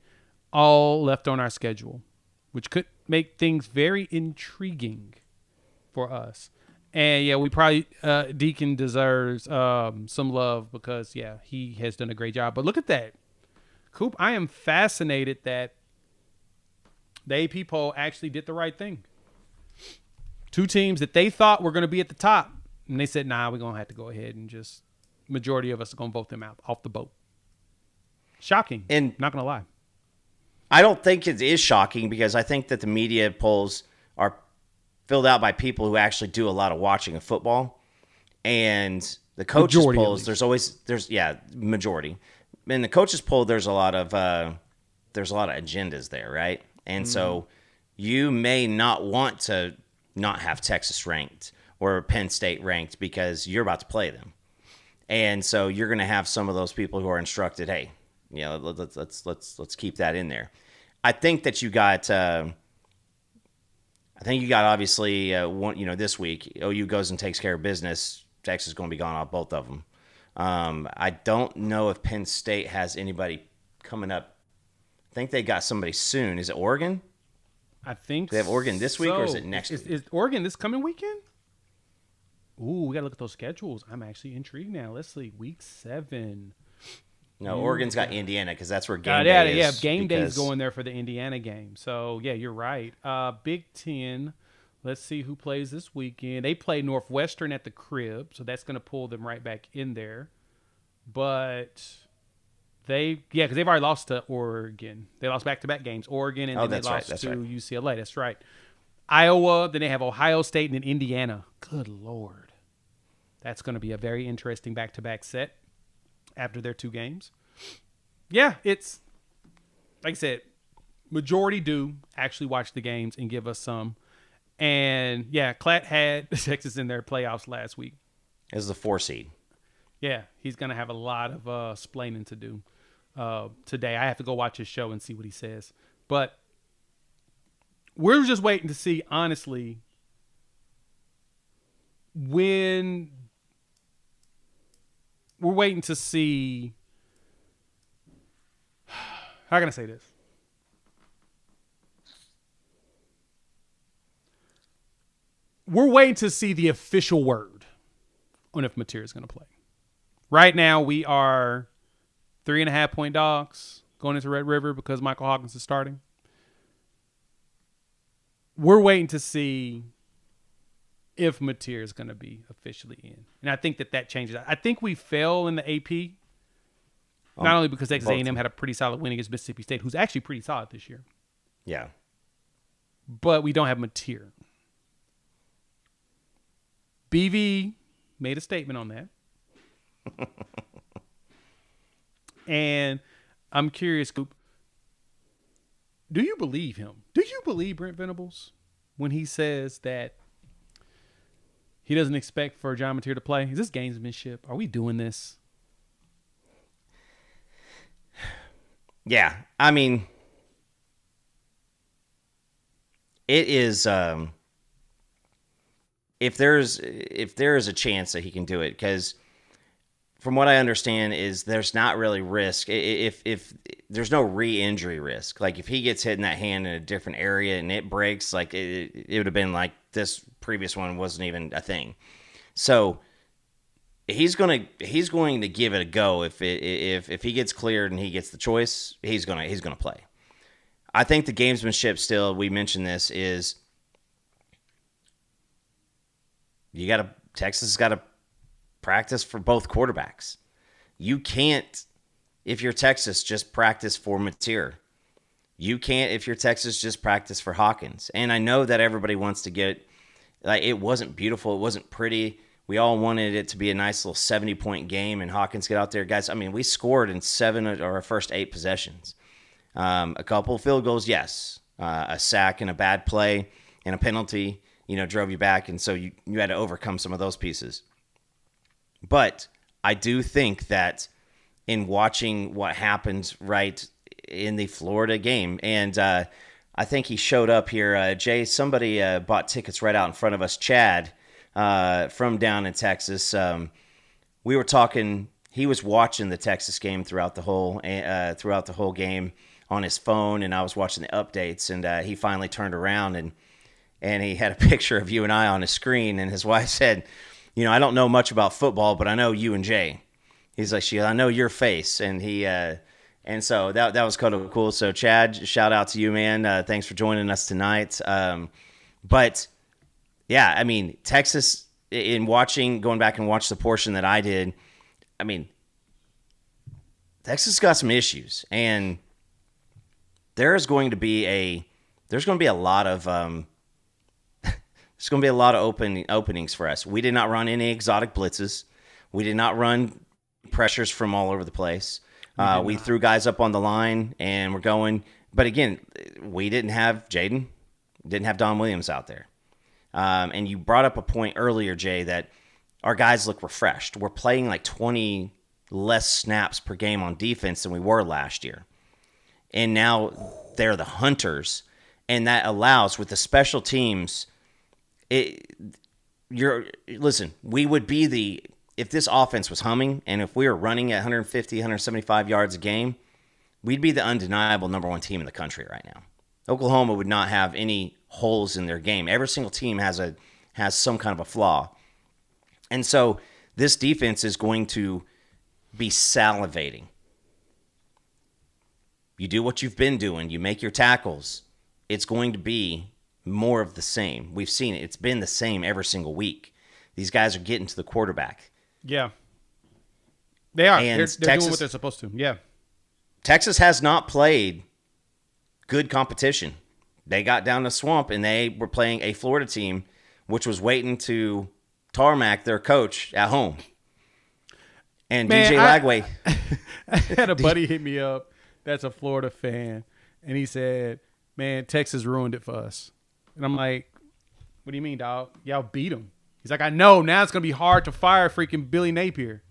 all left on our schedule, which could make things very intriguing for us. And, yeah, we probably Deacon deserves some love because, yeah, he has done a great job. But look at that. Coop, I am fascinated that the AP poll actually did the right thing. Two teams that they thought were going to be at the top, and they said, nah, we're going to have to go ahead and just majority of us are going to vote them out off the boat. Shocking. And not going to lie. I don't think it is shocking because I think that the media polls are filled out by people who actually do a lot of watching of football. And the coaches majority, polls, majority. In the coaches poll, there's a lot of agendas there, right? And so you may not want to not have Texas ranked or Penn State ranked because you're about to play them. And so you're going to have some of those people who are instructed, hey, let's keep that in there. I think that you got obviously this week OU goes and takes care of business. Texas is going to be gone off both of them. I don't know if Penn State has anybody coming up. I think they got somebody soon. Is it Oregon? I think do they have Oregon this week or is it next week? Is Oregon this coming weekend? Ooh, we got to look at those schedules. I'm actually intrigued now. Let's see. Week 7. No, Oregon's got Indiana because that's where game day is. Yeah, game day is going there for the Indiana game. So, yeah, you're right. Big Ten, let's see who plays this weekend. They play Northwestern at the Crib, so that's going to pull them right back in there. But because they've already lost to Oregon. They lost back-to-back games. Oregon, and then they lost to UCLA. That's right. Iowa, then they have Ohio State, and then Indiana. Good Lord. That's going to be a very interesting back-to-back set after their 2 games. Yeah, it's, like I said, majority do actually watch the games and give us some. And, yeah, Klatt had Texas in their playoffs last week. As the 4 seed. Yeah, he's going to have a lot of splaining to do today. I have to go watch his show and see what he says. But we're just waiting to see, honestly, when we're waiting to see. How can I say this? We're waiting to see the official word on if Mateer is going to play. Right now, we are 3.5-point dogs going into Red River because Michael Hawkins is starting. We're waiting to see if Mateer is going to be officially in. And I think that changes. I think we fell in the AP, not only because Texas A&M had a pretty solid win against Mississippi State, who's actually pretty solid this year. Yeah. But we don't have Mateer. BV made a statement on that. And I'm curious, Coop, do you believe him? Do you believe Brent Venables when he says that he doesn't expect for John Mateer to play? Is this gamesmanship? Are we doing this? Yeah, I mean, it is. If there is a chance that he can do it, because from what I understand, is there's not really risk if there's no re-injury risk. Like if he gets hit in that hand in a different area and it breaks, like it would have been like this previous one wasn't even a thing. So he's going to give it a go if he gets cleared and he gets the choice, he's going to play. I think the gamesmanship still, we mentioned this, is Texas has got to practice for both quarterbacks. You can't, if you're Texas, just practice for Mateer. You can't, if you're Texas, just practice for Hawkins. And I know that everybody wants to get, like, it wasn't beautiful, it wasn't pretty. We all wanted it to be a nice little 70-point game, and Hawkins get out there. Guys, I mean, we scored in 7 of our first 8 possessions. A couple field goals, yes. A sack and a bad play and a penalty, drove you back, and so you had to overcome some of those pieces. But I do think that in watching what happened right in the Florida game, and I think he showed up here. Jay, somebody bought tickets right out in front of us. Chad from down in Texas. We were talking. He was watching the Texas game throughout the whole game on his phone, and I was watching the updates. And he finally turned around and he had a picture of you and I on his screen. And his wife said, I don't know much about football, but I know you and Jay. He's like, I know your face. And and so that was kind of cool. So Chad, shout out to you, man. Thanks for joining us tonight. But yeah, I mean, Texas, going back and watch the portion that I did, I mean, Texas got some issues, and there's going to be a lot of openings for us. We did not run any exotic blitzes. We did not run pressures from all over the place. We threw guys up on the line and we're going. But again, we didn't have Jaden, didn't have Don Williams out there. And you brought up a point earlier, Jay, that our guys look refreshed. We're playing like 20 less snaps per game on defense than we were last year. And now they're the hunters. And that allows, with the special teams, listen, we would be if this offense was humming and if we were running at 150, 175 yards a game, we'd be the undeniable number 1 team in the country right now. Oklahoma would not have any holes in their game. Every single team has some kind of a flaw. And so this defense is going to be salivating. You do what you've been doing. You make your tackles. It's going to be more of the same. We've seen it. It's been the same every single week. These guys are getting to the quarterback. Yeah. They are. And they're doing what they're supposed to. Yeah. Texas has not played good competition. They got down the swamp, and they were playing a Florida team, which was waiting to tarmac their coach at home. And Man, DJ Lagway. I had a buddy hit me up that's a Florida fan, and he said, man, Texas ruined it for us. And I'm like, what do you mean, dog? Y'all beat them. He's like, I know. Now it's going to be hard to fire freaking Billy Napier.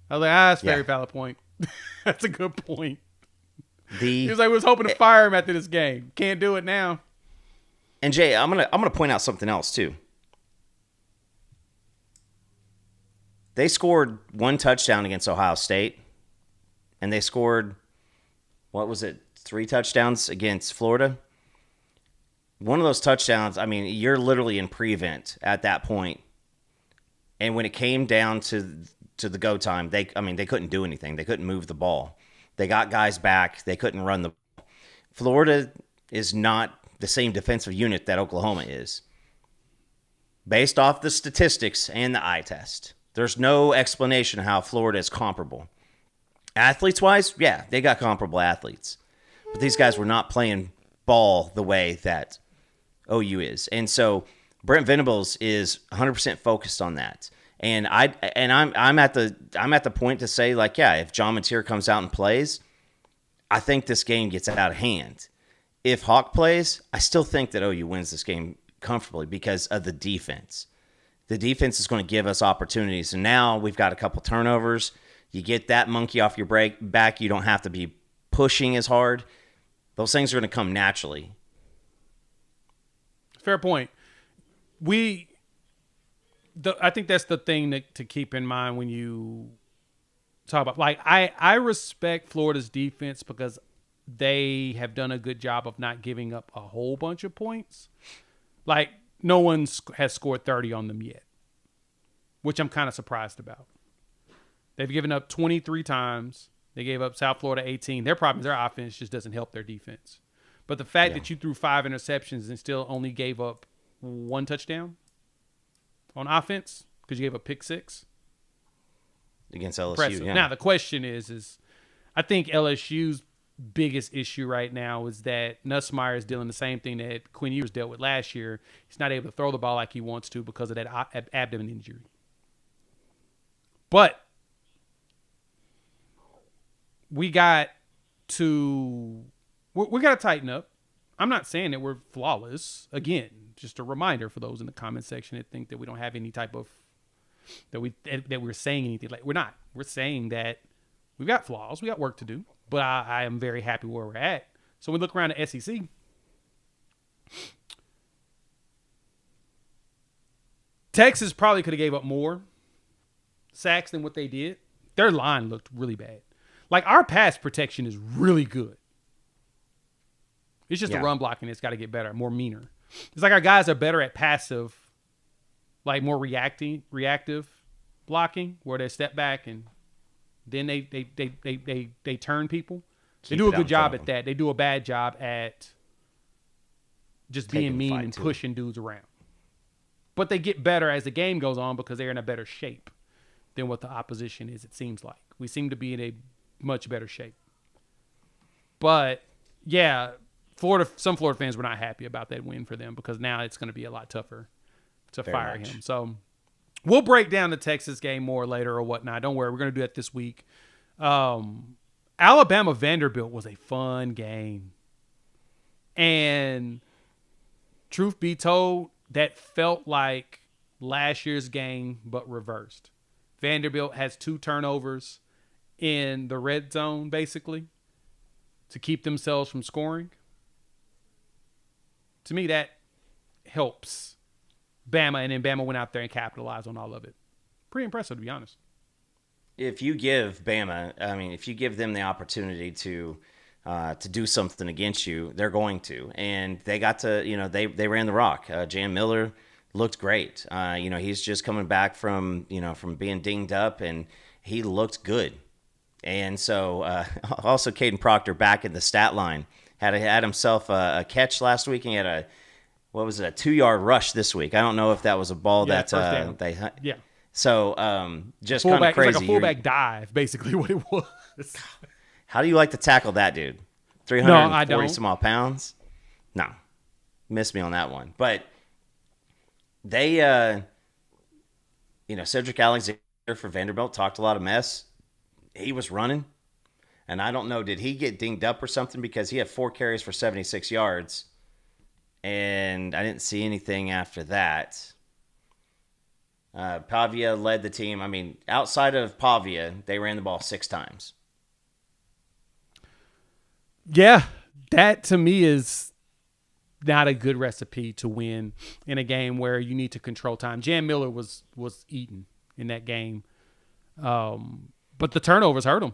I was like, that's a very valid point. That's a good point. He was like, we was hoping to fire him after this game. Can't do it now. And Jay, I'm gonna point out something else too. They scored 1 touchdown against Ohio State, and they scored, 3 touchdowns against Florida. One of those touchdowns, I mean, you're literally in prevent at that point. And when it came down to the go time, they couldn't do anything. They couldn't move the ball. They got guys back. They couldn't run the ball. Florida is not the same defensive unit that Oklahoma is. Based off the statistics and the eye test, there's no explanation how Florida is comparable. Athletes-wise, yeah, they got comparable athletes. But these guys were not playing ball the way that OU is. And so Brent Venables is 100% focused on that. And I'm at the point to say, like, yeah, if John Mateer comes out and plays, I think this game gets out of hand. If Hawk plays, I still think that OU wins this game comfortably because of the defense. The defense is going to give us opportunities. And now we've got a couple turnovers. You get that monkey off your back. You don't have to be pushing as hard. Those things are going to come naturally. Fair point. I think that's the thing to keep in mind when you talk about. Like, I respect Florida's defense because they have done a good job of not giving up a whole bunch of points. Like, no one has scored 30 on them yet, which I'm kind of surprised about. They've given up 23 times. They gave up South Florida 18. Their problem is their offense just doesn't help their defense. But the fact that you threw 5 interceptions and still only gave up 1 touchdown on offense because you gave a pick 6 against LSU. Impressive. Yeah. Now the question is I think LSU's biggest issue right now is that Nussmeier is dealing the same thing that Quinn Ewers dealt with last year. He's not able to throw the ball like he wants to because of that abdomen injury. But we got to tighten up. I'm not saying that we're flawless. Again, just a reminder for those in the comment section that think that we don't have any type of that we're saying anything. Like, we're not. We're saying that we've got flaws. We got work to do. But I am very happy where we're at. So we look around the SEC. Texas probably could have gave up more sacks than what they did. Their line looked really bad. Like, our pass protection is really good. It's just the run blocking that's got to get better, more meaner. It's like our guys are better at passive, like more reactive blocking, where they step back and then they turn people. They do a good job at that. They do a bad job at just being mean and pushing dudes around. But they get better as the game goes on because they're in a better shape than what the opposition is, it seems like. We seem to be in a much better shape. But, yeah, some Florida fans were not happy about that win for them because now it's going to be a lot tougher to fire him. So we'll break down the Texas game more later or whatnot. Don't worry. We're going to do that this week. Alabama Vanderbilt was a fun game. And truth be told, that felt like last year's game but reversed. Vanderbilt has 2 turnovers in the red zone, basically, to keep themselves from scoring. To me, that helps Bama, and then Bama went out there and capitalized on all of it. Pretty impressive, to be honest. If you give Bama, if you give them the opportunity to do something against you, they're going to. And they got to, they ran the rock. Jan Miller looked great. He's just coming back from being dinged up, and he looked good. And so also Caden Proctor back in the stat line. Had himself a catch last week, and he had a 2-yard rush this week. I don't know if that was a ball that they – yeah. So just kind of crazy. It's like a fullback dive, basically what it was. How do you like to tackle that, dude? 340 some odd pounds? No. Missed me on that one. But they, Cedric Alexander for Vanderbilt talked a lot of mess. He was running. And I don't know, did he get dinged up or something? Because he had 4 carries for 76 yards. And I didn't see anything after that. Pavia led the team. Outside of Pavia, they ran the ball 6 times. Yeah, that to me is not a good recipe to win in a game where you need to control time. Jan Miller was eaten in that game. But the turnovers hurt him.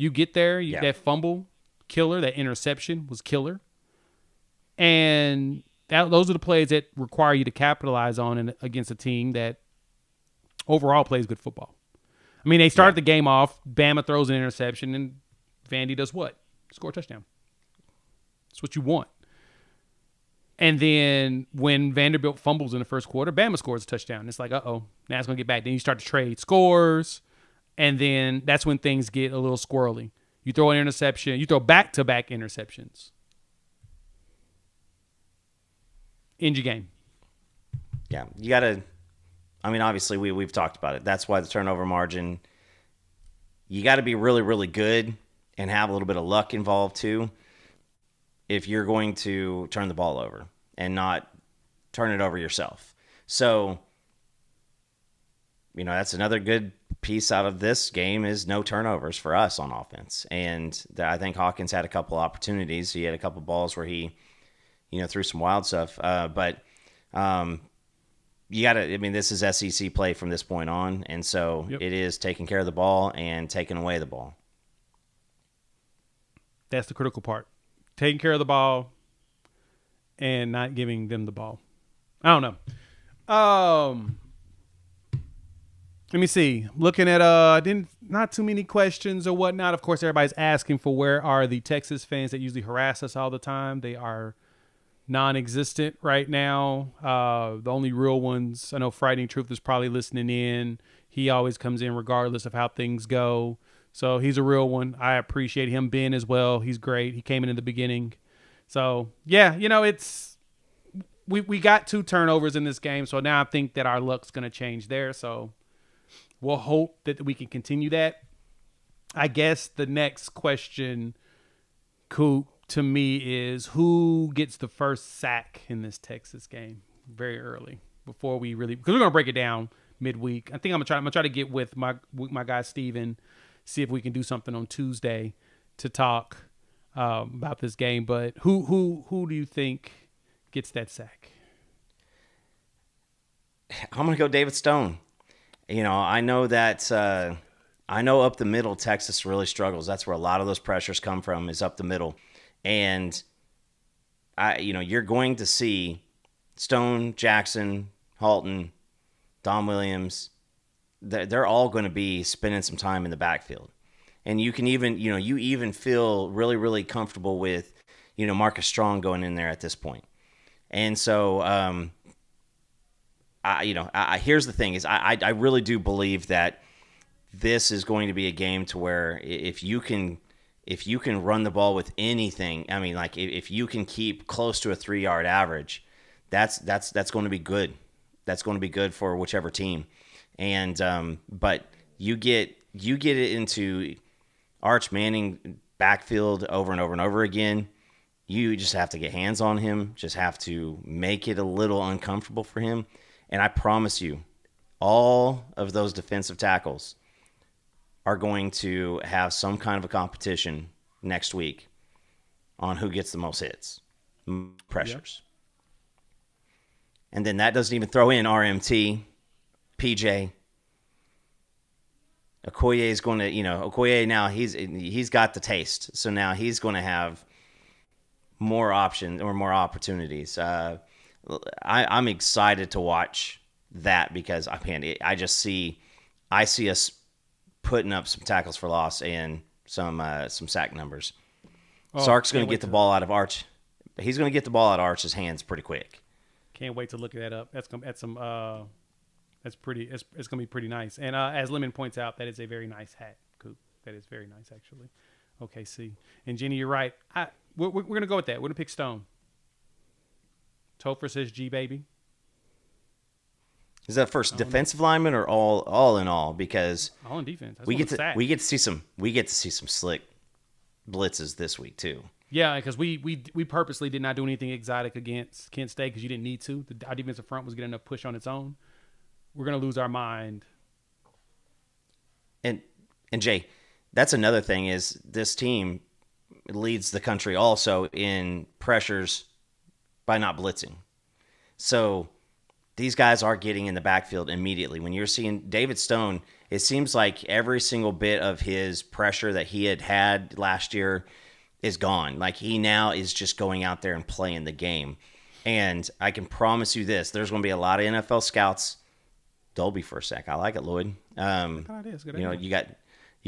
You get there, that fumble, killer, that interception was killer. And those are the plays that require you to capitalize on against a team that overall plays good football. They started the game off, Bama throws an interception, and Vandy does what? Score a touchdown. That's what you want. And then when Vanderbilt fumbles in the first quarter, Bama scores a touchdown. It's like, uh-oh, now it's going to get back. Then you start to trade scores, and then that's when things get a little squirrely. You throw an interception. You throw back-to-back interceptions. End your game. Yeah, you got to – obviously we've talked about it. That's why the turnover margin – you got to be really, really good and have a little bit of luck involved too if you're going to turn the ball over and not turn it over yourself. So, that's another good piece out of this game is no turnovers for us on offense. And I think Hawkins had a couple opportunities. He had a couple balls where he, threw some wild stuff. But you got to. I mean, this is SEC play from this point on, and so it is taking care of the ball and taking away the ball. That's the critical part. Taking care of the ball and not giving them the ball. I don't know. Let me see. Looking at not too many questions or whatnot. Of course, everybody's asking for where are the Texas fans that usually harass us all the time. They are non-existent right now. The only real ones, I know Frightening Truth is probably listening in. He always comes in regardless of how things go. So he's a real one. I appreciate him. Ben as well. He's great. He came in the beginning. So yeah, it's we got 2 turnovers in this game. So now I think that our luck's going to change there. So we'll hope that we can continue that. I guess the next question, Coop, to me is who gets the first sack in this Texas game very early before we really, because we're going to break it down midweek. I think I'm going to try to get with my guy Steven, see if we can do something on Tuesday to talk about this game. But who do you think gets that sack? I'm going to go David Stone. I know that up the middle, Texas really struggles. That's where a lot of those pressures come from, is up the middle. And you're going to see Stone, Jackson, Halton, Don Williams. They're all going to be spending some time in the backfield. And you can even, you even feel really, really comfortable with, Marcus Strong going in there at this point. And so, here's the thing is I really do believe that this is going to be a game to where if you can run the ball with anything, I mean, like if you can keep close to a 3-yard average, that's going to be good. That's going to be good for whichever team. And but you get it into Arch Manning backfield over and over and over again. You just have to get hands on him. Just have to make it a little uncomfortable for him. And I promise you, all of those defensive tackles are going to have some kind of a competition next week on who gets the most hits, pressures. Yep. And then that doesn't even throw in RMT, PJ. Okoye is going to, Okoye now he's got the taste. So now he's going to have more options or more opportunities. I'm excited to watch that because I see us putting up some tackles for loss and some sack numbers. Sark's going to get the ball out of Arch. He's going to get the ball out of Arch's hands pretty quick. Can't wait to look that up. That's going to be pretty nice. And as Lemon points out, that is a very nice hat, Coop. That is very nice, actually. Okay, see. And Jenny, you're right. We're going to go with that. We're going to pick Stone. Topher says G, baby. Is that first defensive lineman or all in all? Because all in defense. We get to see some slick blitzes this week too. Yeah, because we purposely did not do anything exotic against Kent State because you didn't need to. Our defensive front was getting enough push on its own. We're gonna lose our mind. And Jay, that's another thing is this team leads the country also in pressures by not blitzing. So these guys are getting in the backfield immediately. When you're seeing David Stone, it seems like every single bit of his pressure that he had last year is gone. Like he now is just going out there and playing the game. And I can promise you this, there's going to be a lot of NFL scouts. Dolby for a sec. I like it, Lloyd. You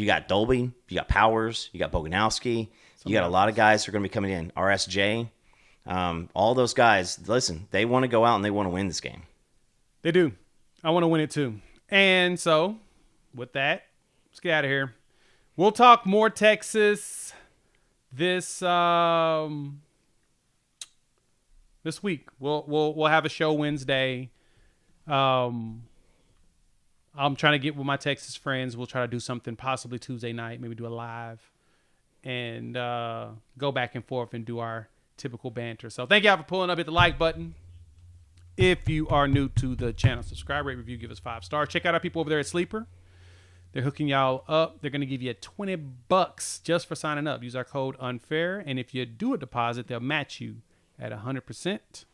got Dolby, you got Powers, you got Boganowski. You got a lot of guys who are going to be coming in. RSJ. All those guys, listen, they want to go out and they want to win this game. They do. I want to win it too. And so, with that, let's get out of here. We'll talk more Texas this week. We'll have a show Wednesday. I'm trying to get with my Texas friends. We'll try to do something possibly Tuesday night, maybe do a live and go back and forth and do our typical banter. So thank y'all for pulling up. Hit the like button. If you are new to the channel, subscribe, rate, review, give us 5 stars. Check out our people over there at Sleeper. They're hooking y'all up. They're going to give you $20 just for signing up. Use our code UNFAIR. And if you do a deposit, they'll match you at 100%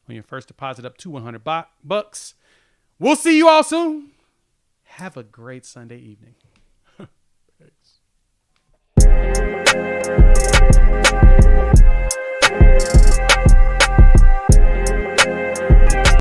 on your first deposit up to $100. We'll see you all soon. Have a great Sunday evening. Thanks.